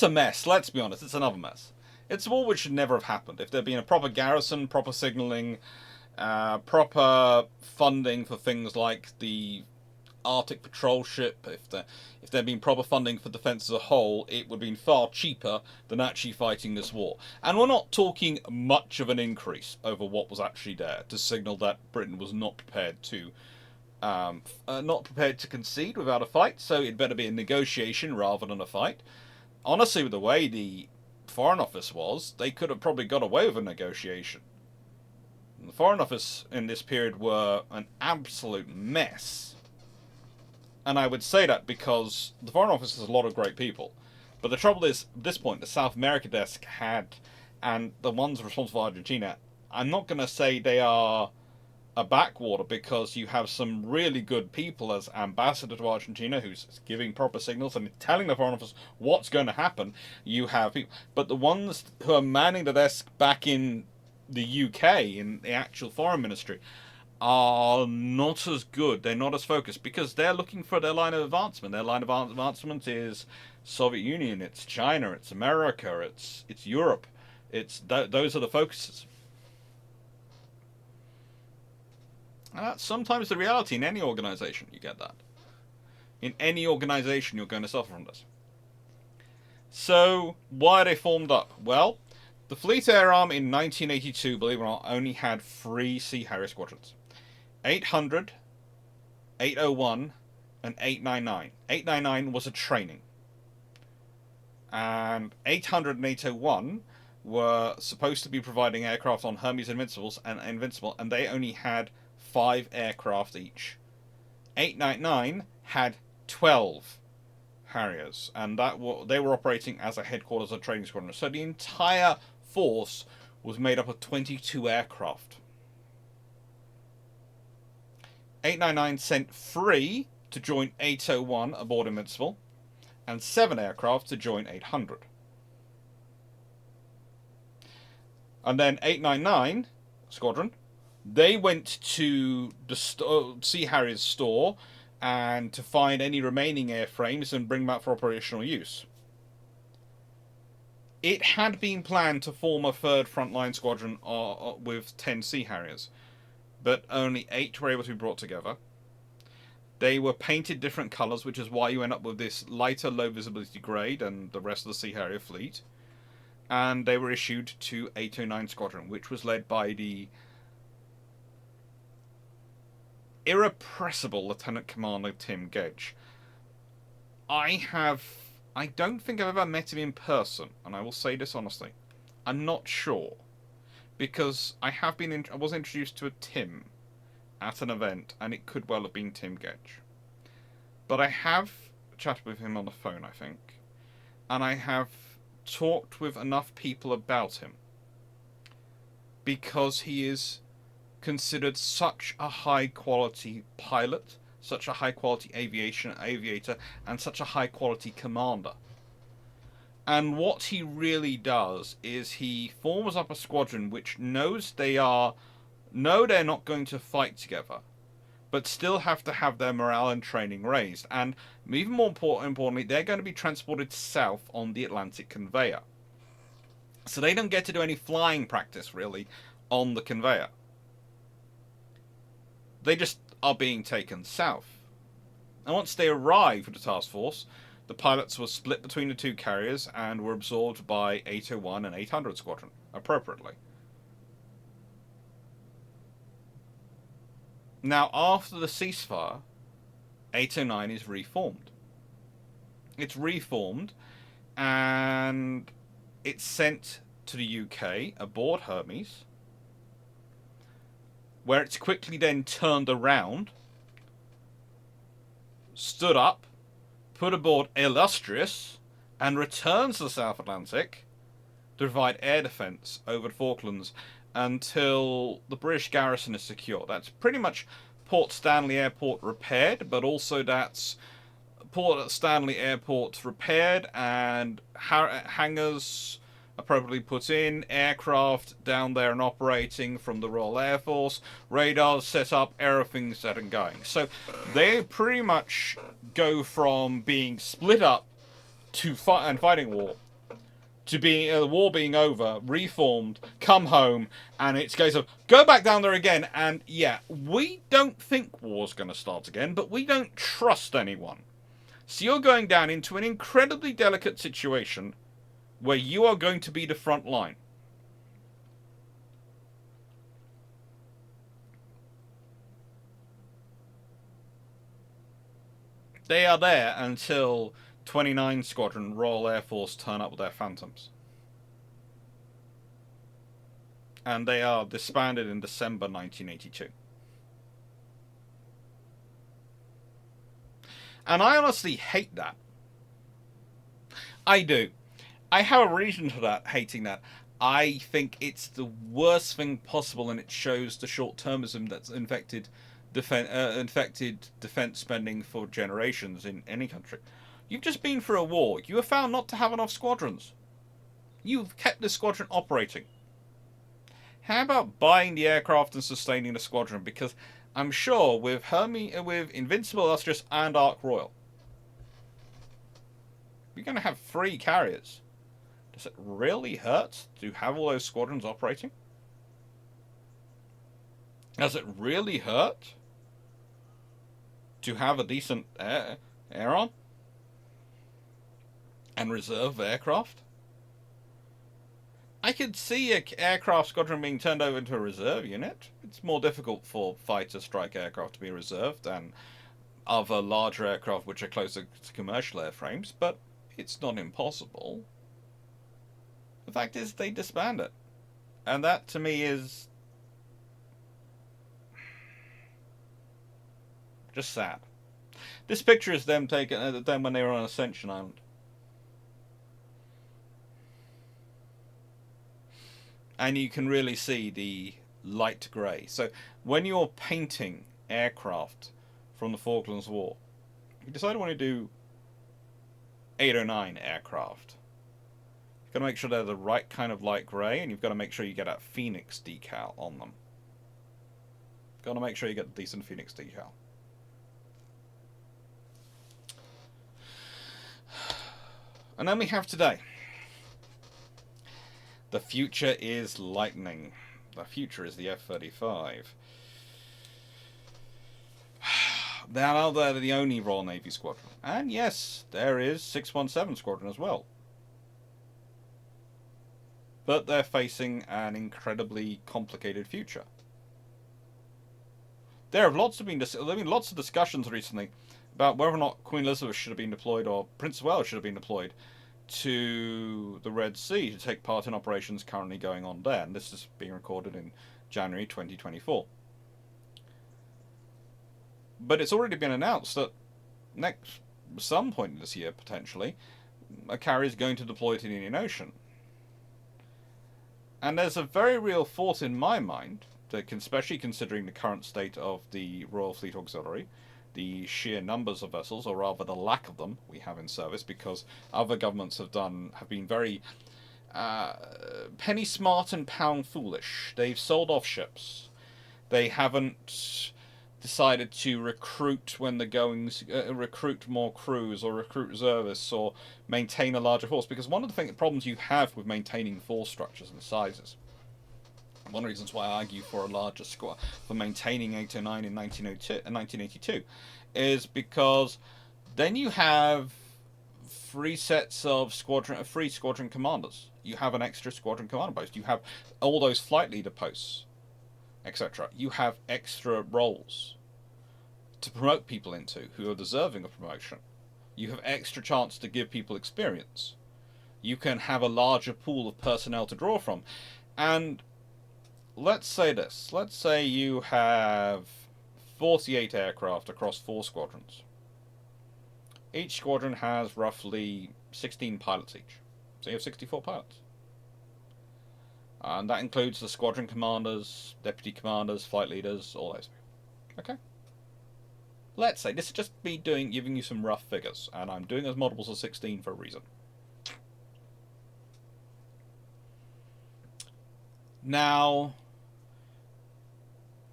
a mess, let's be honest. It's another mess. It's a war which should never have happened. If there'd been a proper garrison, proper signalling, proper funding for things like the Arctic patrol ship, if there'd been proper funding for defence as a whole, it would have been far cheaper than actually fighting this war. And we're not talking much of an increase over what was actually there to signal that Britain was not prepared to concede without a fight, so it better be a negotiation rather than a fight. Honestly, with the way the Foreign Office was, they could have probably got away with a negotiation. The Foreign Office in this period were an absolute mess. And I would say that because the Foreign Office has a lot of great people. But the trouble is, at this point, the South America desk had, and the ones responsible for Argentina, I'm not going to say they are a backwater because you have some really good people as ambassador to Argentina who's giving proper signals and telling the Foreign Office what's going to happen. You have people, but the ones who are manning the desk back in the UK in the actual foreign ministry are not as good. They're not as focused because they're looking for their line of advancement. Their line of advancement is Soviet Union, it's China, it's America, it's Europe. Those are the focuses. And that's sometimes the reality in any organisation. You get that. In any organisation, you're going to suffer from this. So, why are they formed up? Well, the Fleet Air Arm in 1982, believe it or not, only had 3 Sea Harrier squadrons. 800, 801, and 899. 899 was a training. And 800 and 801 were supposed to be providing aircraft on Hermes Invincible, and they only had 5 aircraft each. 899 had 12 Harriers, and they were operating as a headquarters of training squadron. So the entire force was made up of 22 aircraft. 899 sent 3 to join 801 aboard Invincible, and 7 aircraft to join 800. And then 899 Squadron, they went to the Sea Harrier's store and to find any remaining airframes and bring them out for operational use. It had been planned to form a 3rd frontline squadron with 10 Sea Harriers, but only 8 were able to be brought together. They were painted different colours, which is why you end up with this lighter low visibility grey than the rest of the Sea Harrier fleet. And they were issued to 809 Squadron, which was led by the irrepressible Lieutenant Commander Tim Gedge. I don't think I've ever met him in person, and I will say this honestly. I'm not sure, because I was introduced to a Tim at an event, and it could well have been Tim Gedge. But I have chatted with him on the phone, I think. and I have talked with enough people about him, because he is considered such a high quality pilot, such a high quality aviator, and such a high quality commander. And what he really does is he forms up a squadron which knows they're not going to fight together, but still have to have their morale and training raised. And even more importantly, they're going to be transported south on the Atlantic conveyor. So they don't get to do any flying practice, really, on the conveyor. They just are being taken south. And once they arrive at the task force, the pilots were split between the two carriers and were absorbed by 801 and 800 Squadron, appropriately. Now, after the ceasefire, 809 is reformed. It's reformed, and it's sent to the UK aboard Hermes, where it's quickly then turned around, stood up, put aboard Illustrious, and returns to the South Atlantic to provide air defence over the Falklands until the British garrison is secure. That's pretty much Port Stanley Airport repaired, but also that's Port Stanley Airport repaired and hangars appropriately put in, aircraft down there and operating from the Royal Air Force, radars set up, everything's set and going. So they pretty much go from being split up to fighting war, to being the war being over, reformed, come home, and it's a case of go back down there again. And yeah, we don't think war's going to start again, but we don't trust anyone. So you're going down into an incredibly delicate situation where you are going to be the front line. They are there until 29 Squadron Royal Air Force turn up with their Phantoms. And they are disbanded in December 1982. And I honestly hate that. I do. I have a reason for that, hating that. I think it's the worst thing possible, and it shows the short-termism that's infected defense spending for generations in any country. You've just been through a war. You were found not to have enough squadrons. You've kept the squadron operating. How about buying the aircraft and sustaining the squadron? Because I'm sure with Invincible, Illustrious, and Ark Royal, you're going to have 3 carriers. Does it really hurt to have all those squadrons operating? Does it really hurt to have a decent air on and reserve aircraft? I could see an aircraft squadron being turned over into a reserve unit. It's more difficult for fighter strike aircraft to be reserved than other larger aircraft which are closer to commercial airframes, but it's not impossible. The fact is, they disband it. And that, to me, is just sad. This picture is them taken them when they were on Ascension Island. And you can really see the light grey. So when you're painting aircraft from the Falklands War, you decide you want to do 809 aircraft. You've got to make sure they're the right kind of light grey, and you've got to make sure you get a Phoenix decal on them. Got to make sure you get a decent Phoenix decal. And then we have today. The future is lightning. The future is the F-35. Now they're the only Royal Navy squadron. And yes, there is 617 Squadron as well. But they're facing an incredibly complicated future. There have been lots of discussions recently about whether or not Queen Elizabeth should have been deployed, or Prince of Wales should have been deployed to the Red Sea to take part in operations currently going on there. And this is being recorded in January 2024. But it's already been announced that some point this year, potentially, a carrier is going to deploy to the Indian Ocean. And there's a very real thought in my mind, that especially considering the current state of the Royal Fleet Auxiliary, the sheer numbers of vessels, or rather the lack of them, we have in service, because other governments have been very penny smart and pound foolish. They've sold off ships. They haven't decided to recruit when the goings recruit more crews or recruit reservists or maintain a larger force, because one of the problems you have with maintaining force structures and sizes, one of the reasons why I argue for a larger squad, for maintaining 809 in 1982, is because then you have three squadron commanders. You have an extra squadron commander post. You have all those flight leader posts, etc. You have extra roles to promote people into who are deserving of promotion. You have extra chance to give people experience. You can have a larger pool of personnel to draw from. And let's say this. Let's say you have 48 aircraft across 4 squadrons. Each squadron has roughly 16 pilots each. So you have 64 pilots. And that includes the squadron commanders, deputy commanders, flight leaders, all those people. Okay? Let's say, this is just me giving you some rough figures, and I'm doing as multiples of 16 for a reason. Now,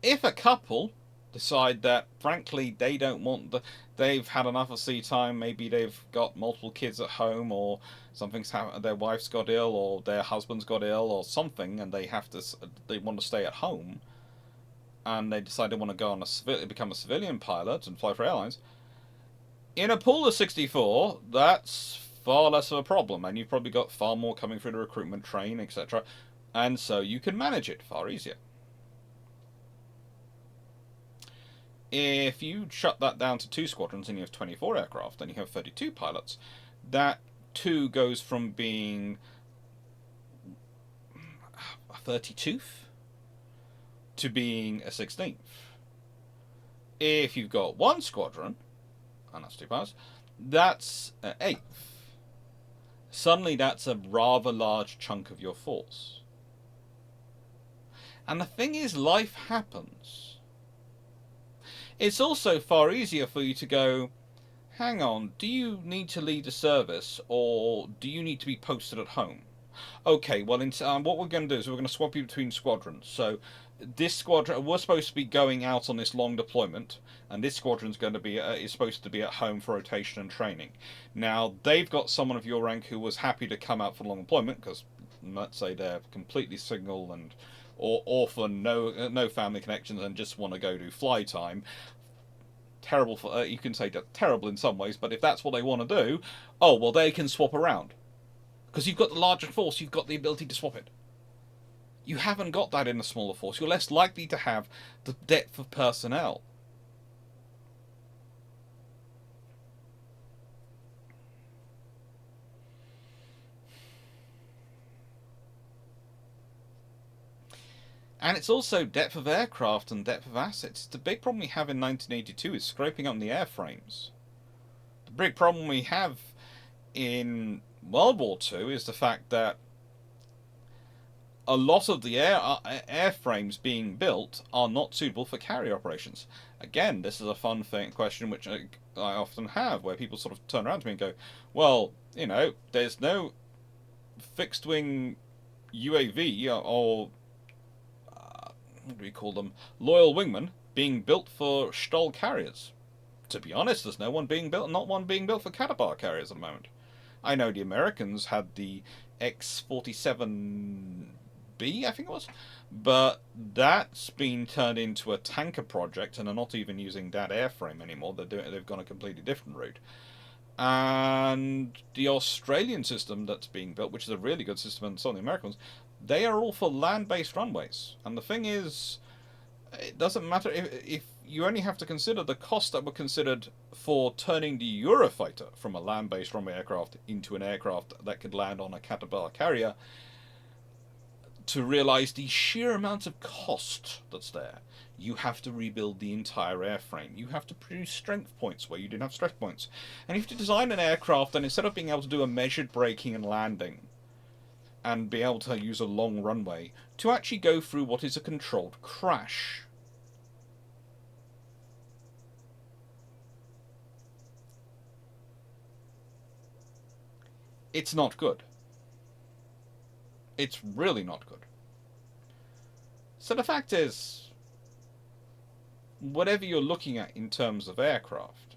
if a couple decide that, frankly, they don't want they've had enough of sea time, maybe they've got multiple kids at home, or something's happened, their wife's got ill, or their husband's got ill, or something, and they want to stay at home, and they decide they want to go on become a civilian pilot and fly for airlines, in a pool of 64, that's far less of a problem, and you've probably got far more coming through the recruitment train, etc., and so you can manage it far easier. If you shut that down to 2 squadrons and you have 24 aircraft and you have 32 pilots, that 2 goes from being a 32th to being a 16th. If you've got 1 squadron, and that's 2 pilots, that's an 8th. Suddenly that's a rather large chunk of your force. And the thing is, life happens. It's also far easier for you to go, hang on, do you need to lead a service, or do you need to be posted at home? Okay, well, what we're going to do is we're going to swap you between squadrons. So this squadron, we're supposed to be going out on this long deployment, and this squadron's going to be is supposed to be at home for rotation and training. Now, they've got someone of your rank who was happy to come out for long deployment, because let's say they're completely single and or orphan, no family connections, and just want to go do fly time. Terrible for you can say that terrible in some ways, but if that's what they want to do, oh well, they can swap around, because you've got the larger force, you've got the ability to swap it. You haven't got that in a smaller force. You're less likely to have the depth of personnel. And it's also depth of aircraft and depth of assets. The big problem we have in 1982 is scraping up the airframes. The big problem we have in World War II is the fact that a lot of the airframes being built are not suitable for carrier operations. Again, this is a fun question which I often have, where people sort of turn around to me and go, well, you know, there's no fixed wing UAV or what do we call them, loyal wingmen being built for Stoll carriers. To be honest, there's not one being built for Caterpillar carriers at the moment. I know the Americans had the X-47B, I think it was, but that's been turned into a tanker project, and they're not even using that airframe anymore. They've gone a completely different route. And the Australian system that's being built, which is a really good system, and so are the Americans, they are all for land-based runways. And the thing is, it doesn't matter if you only have to consider the costs that were considered for turning the Eurofighter from a land-based runway aircraft into an aircraft that could land on a Caterpillar carrier. to realise the sheer amount of cost that's there. You have to rebuild the entire airframe. You have to produce strength points where you didn't have strength points. And you have to design an aircraft, and instead of being able to do a measured braking and landing, and be able to use a long runway, to actually go through what is a controlled crash. It's not good. It's really not good. So the fact is, whatever you're looking at in terms of aircraft,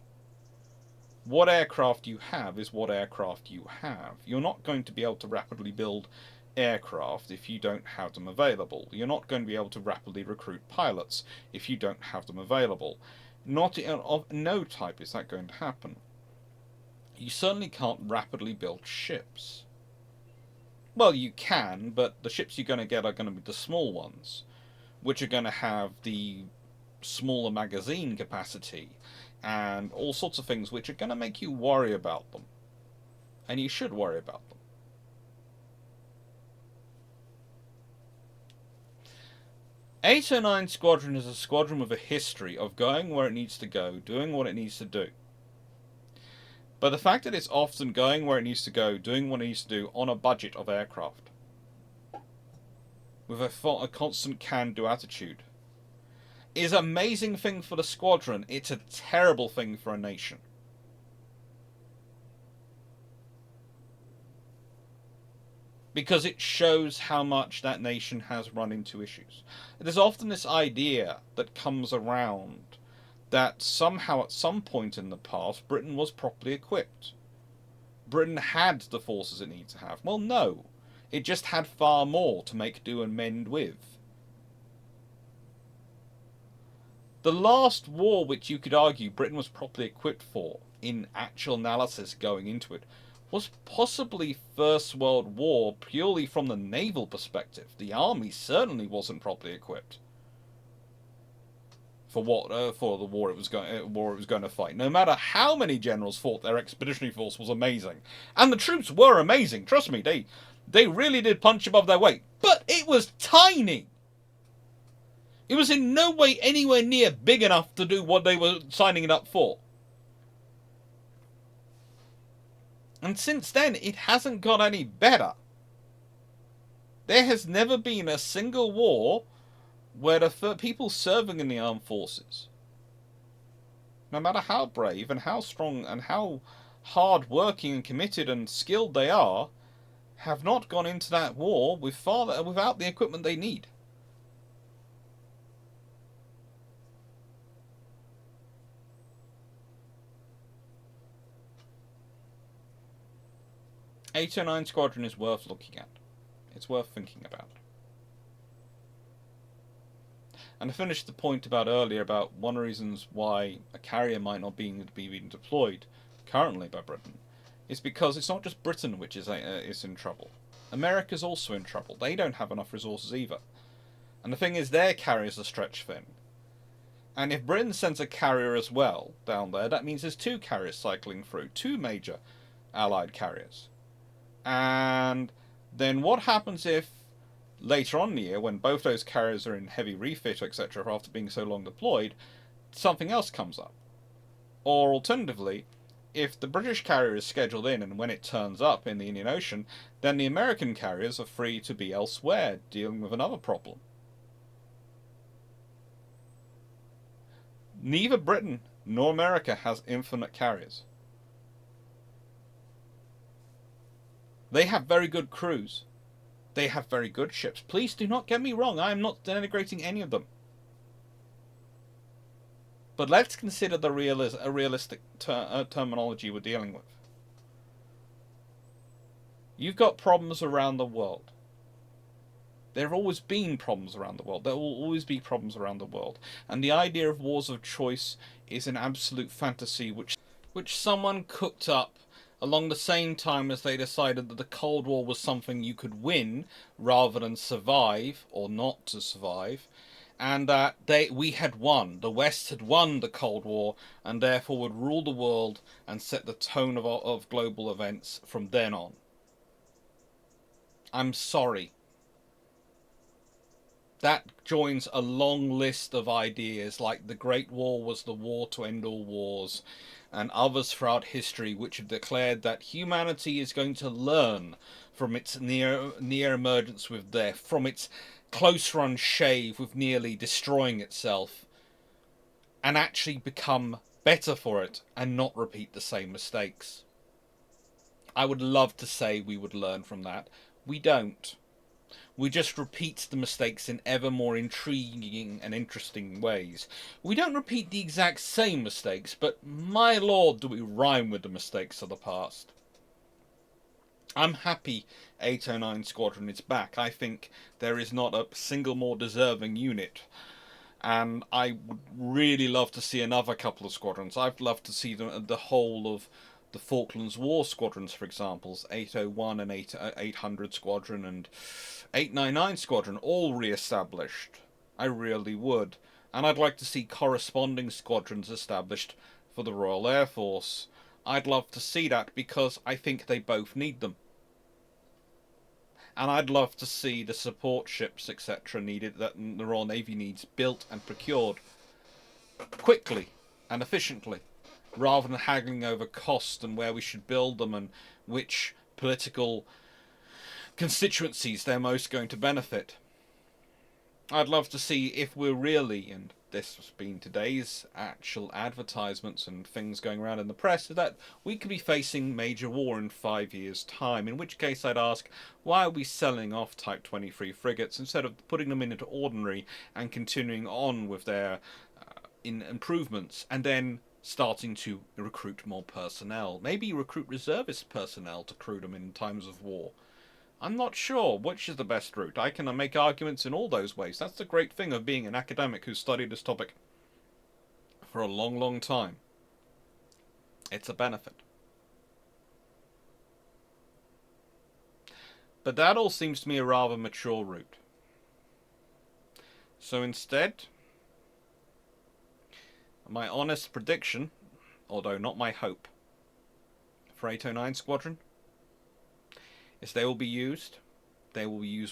what aircraft you have is what aircraft you have. You're not going to be able to rapidly build aircraft if you don't have them available. You're not going to be able to rapidly recruit pilots if you don't have them available. Not of no type is that going to happen. You certainly can't rapidly build ships. Well, you can, but the ships you're going to get are going to be the small ones, which are going to have the smaller magazine capacity and all sorts of things which are going to make you worry about them. And you should worry about them. '809 Squadron is a squadron with a history of going where it needs to go, doing what it needs to do. But the fact that it's often going where it needs to go, doing what it needs to do on a budget of aircraft, with a constant can-do attitude, is an amazing thing for the squadron. It's a terrible thing for a nation. Because it shows how much that nation has run into issues. There's often this idea that comes around that somehow at some point in the past Britain was properly equipped. Britain had the forces it needed to have. Well, no. It just had far more to make do and mend with. The last war which you could argue Britain was properly equipped for, in actual analysis going into it, was possibly First World War purely from the naval perspective. The army certainly wasn't properly equipped for for the war it was going to fight. No matter how many generals fought, their expeditionary force was amazing, and the troops were amazing. Trust me, they really did punch above their weight. But it was tiny. It was in no way anywhere near big enough to do what they were signing it up for. And since then, it hasn't got any better. There has never been a single war where the people serving in the armed forces, no matter how brave and how strong and how hard-working and committed and skilled they are, have not gone into that war without the equipment they need. '809 Squadron is worth looking at. It's worth thinking about. And to finish the point about earlier about one of the reasons why a carrier might not be being deployed currently by Britain is because it's not just Britain which is in trouble. America's also in trouble. They don't have enough resources either. And the thing is, their carriers are stretched thin. And if Britain sends a carrier as well down there, that means there's two carriers cycling through, two major Allied carriers. And then what happens if later on in the year, when both those carriers are in heavy refit, etc., after being so long deployed, something else comes up? Or alternatively, if the British carrier is scheduled in and when it turns up in the Indian Ocean, then the American carriers are free to be elsewhere, dealing with another problem. Neither Britain nor America has infinite carriers. They have very good crews. They have very good ships. Please do not get me wrong. I am not denigrating any of them. But let's consider the realistic terminology we're dealing with. You've got problems around the world. There have always been problems around the world. There will always be problems around the world. And the idea of wars of choice is an absolute fantasy which someone cooked up along the same time as they decided that the Cold War was something you could win rather than survive or not to survive, and that we had won. The West had won the Cold War and therefore would rule the world and set the tone of global events from then on. I'm sorry. that joins a long list of ideas like the Great War was the war to end all wars, and others throughout history which have declared that humanity is going to learn from its near emergence with death, from its close run shave with nearly destroying itself, and actually become better for it and not repeat the same mistakes. I would love to say we would learn from that. We don't. We just repeat the mistakes in ever more intriguing and interesting ways. We don't repeat the exact same mistakes, but my lord, do we rhyme with the mistakes of the past. I'm happy 809 Squadron is back. I think there is not a single more deserving unit. And I would really love to see another couple of squadrons. I'd love to see the whole of the Falklands War squadrons, for example, 801 and 800 Squadron and 899 Squadron, all re-established. I really would. And I'd like to see corresponding squadrons established for the Royal Air Force. I'd love to see that because I think they both need them. And I'd love to see the support ships, etc., needed that the Royal Navy needs built and procured quickly and efficiently, rather than haggling over cost and where we should build them and which political constituencies they're most going to benefit. I'd love to see if we're really, and this has been today's actual advertisements and things going around in the press, that we could be facing major war in 5 years' time, in which case I'd ask, why are we selling off Type 23 frigates instead of putting them into ordinary and continuing on with their improvements, and then starting to recruit more personnel? Maybe recruit reservist personnel to crew them in times of war. I'm not sure which is the best route. I can make arguments in all those ways. That's the great thing of being an academic who's studied this topic for a long, long time. It's a benefit. But that all seems to me a rather mature route. So instead, my honest prediction, although not my hope, for 809 Squadron is they will be used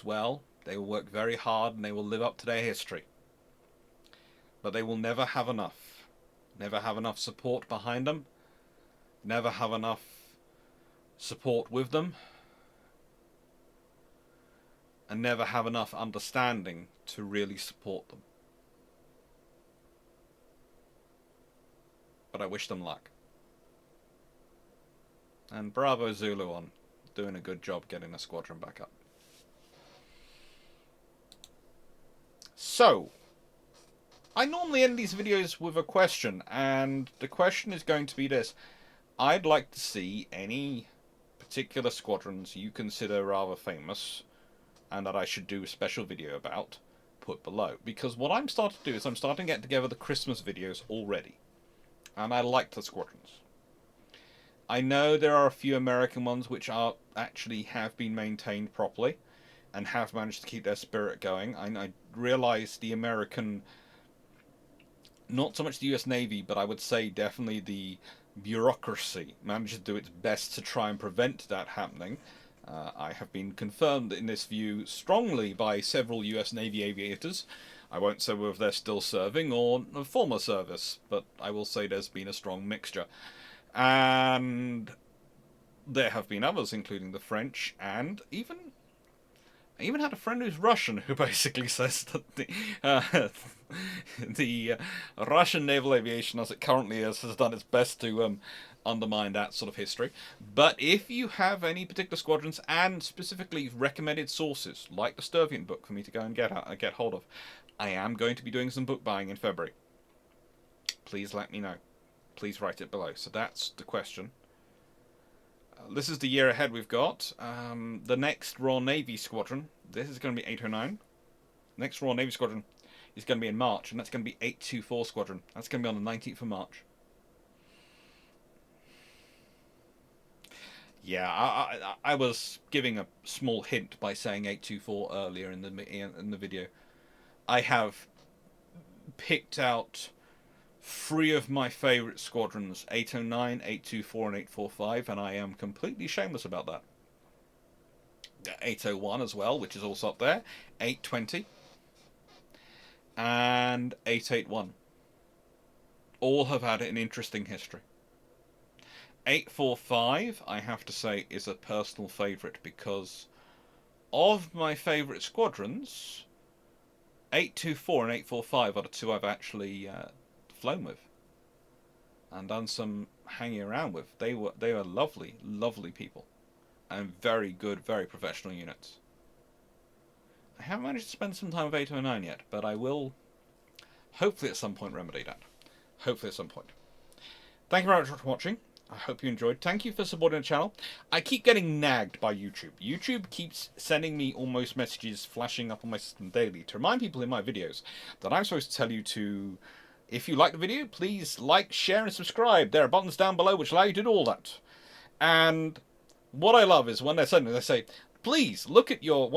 well, they will work very hard, and they will live up to their history. But they will never have enough. Never have enough support behind them. Never have enough support with them. And never have enough understanding to really support them. But I wish them luck. And bravo Zulu on doing a good job getting the squadron back up. So, I normally end these videos with a question, and the question is going to be this. I'd like to see any particular squadrons you consider rather famous, and that I should do a special video about, put below. Because what I'm starting to do is I'm starting to get together the Christmas videos already. And I like the squadrons. I know there are a few American ones which are actually have been maintained properly and have managed to keep their spirit going. I realise the American, not so much the US Navy, but I would say definitely the bureaucracy managed to do its best to try and prevent that happening. I have been confirmed in this view strongly by several US Navy aviators. I won't say whether they're still serving or a former service, but I will say there's been a strong mixture. And there have been others, including the French, and I even had a friend who's Russian who basically says that the Russian naval aviation, as it currently is, has done its best to undermine that sort of history. But if you have any particular squadrons and specifically recommended sources, like the Sturviant book for me to go and get hold of, I am going to be doing some book buying in February. Please let me know. Please write it below. So that's the question. This is the year ahead we've got. The next Royal Navy Squadron, this is going to be 809. Next Royal Navy Squadron is going to be in March, and that's going to be 824 Squadron. That's going to be on the 19th of March. Yeah, I was giving a small hint by saying 824 earlier in the video. I have picked out 3 of my favourite squadrons, 809, 824 and 845, and I am completely shameless about that. 801 as well, which is also up there, 820, and 881. All have had an interesting history. 845, I have to say, is a personal favourite because of my favourite squadrons, 824 and 845 are the two I've actually flown with and done some hanging around with. They were lovely, lovely people and very good, very professional units. I haven't managed to spend some time with 809 yet, but I will hopefully at some point remedy that. Hopefully at some point. Thank you very much for watching. I hope you enjoyed. Thank you for supporting the channel. I keep getting nagged by YouTube. YouTube keeps sending me almost messages flashing up on my system daily to remind people in my videos that I'm supposed to tell you to, if you like the video, please like, share, and subscribe. There are buttons down below which allow you to do all that. And what I love is when they say, please look at your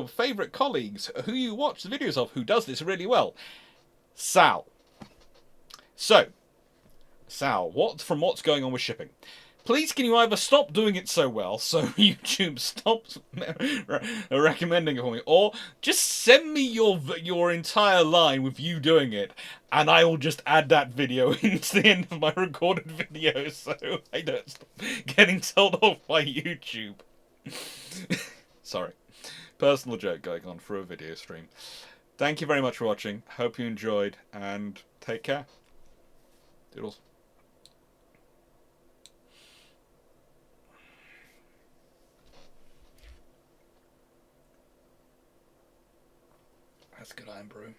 favourite colleagues who you watch the videos of who does this really well. Sal. So, Sal, from what's going on with shipping, please can you either stop doing it so well, so YouTube stops recommending it for me, or just send me your entire line with you doing it, and I will just add that video into the end of my recorded video, so I don't stop getting told off by YouTube. Sorry. Personal joke going on for a video stream. Thank you very much for watching. Hope you enjoyed, and take care. Doodles. That's good iron brew.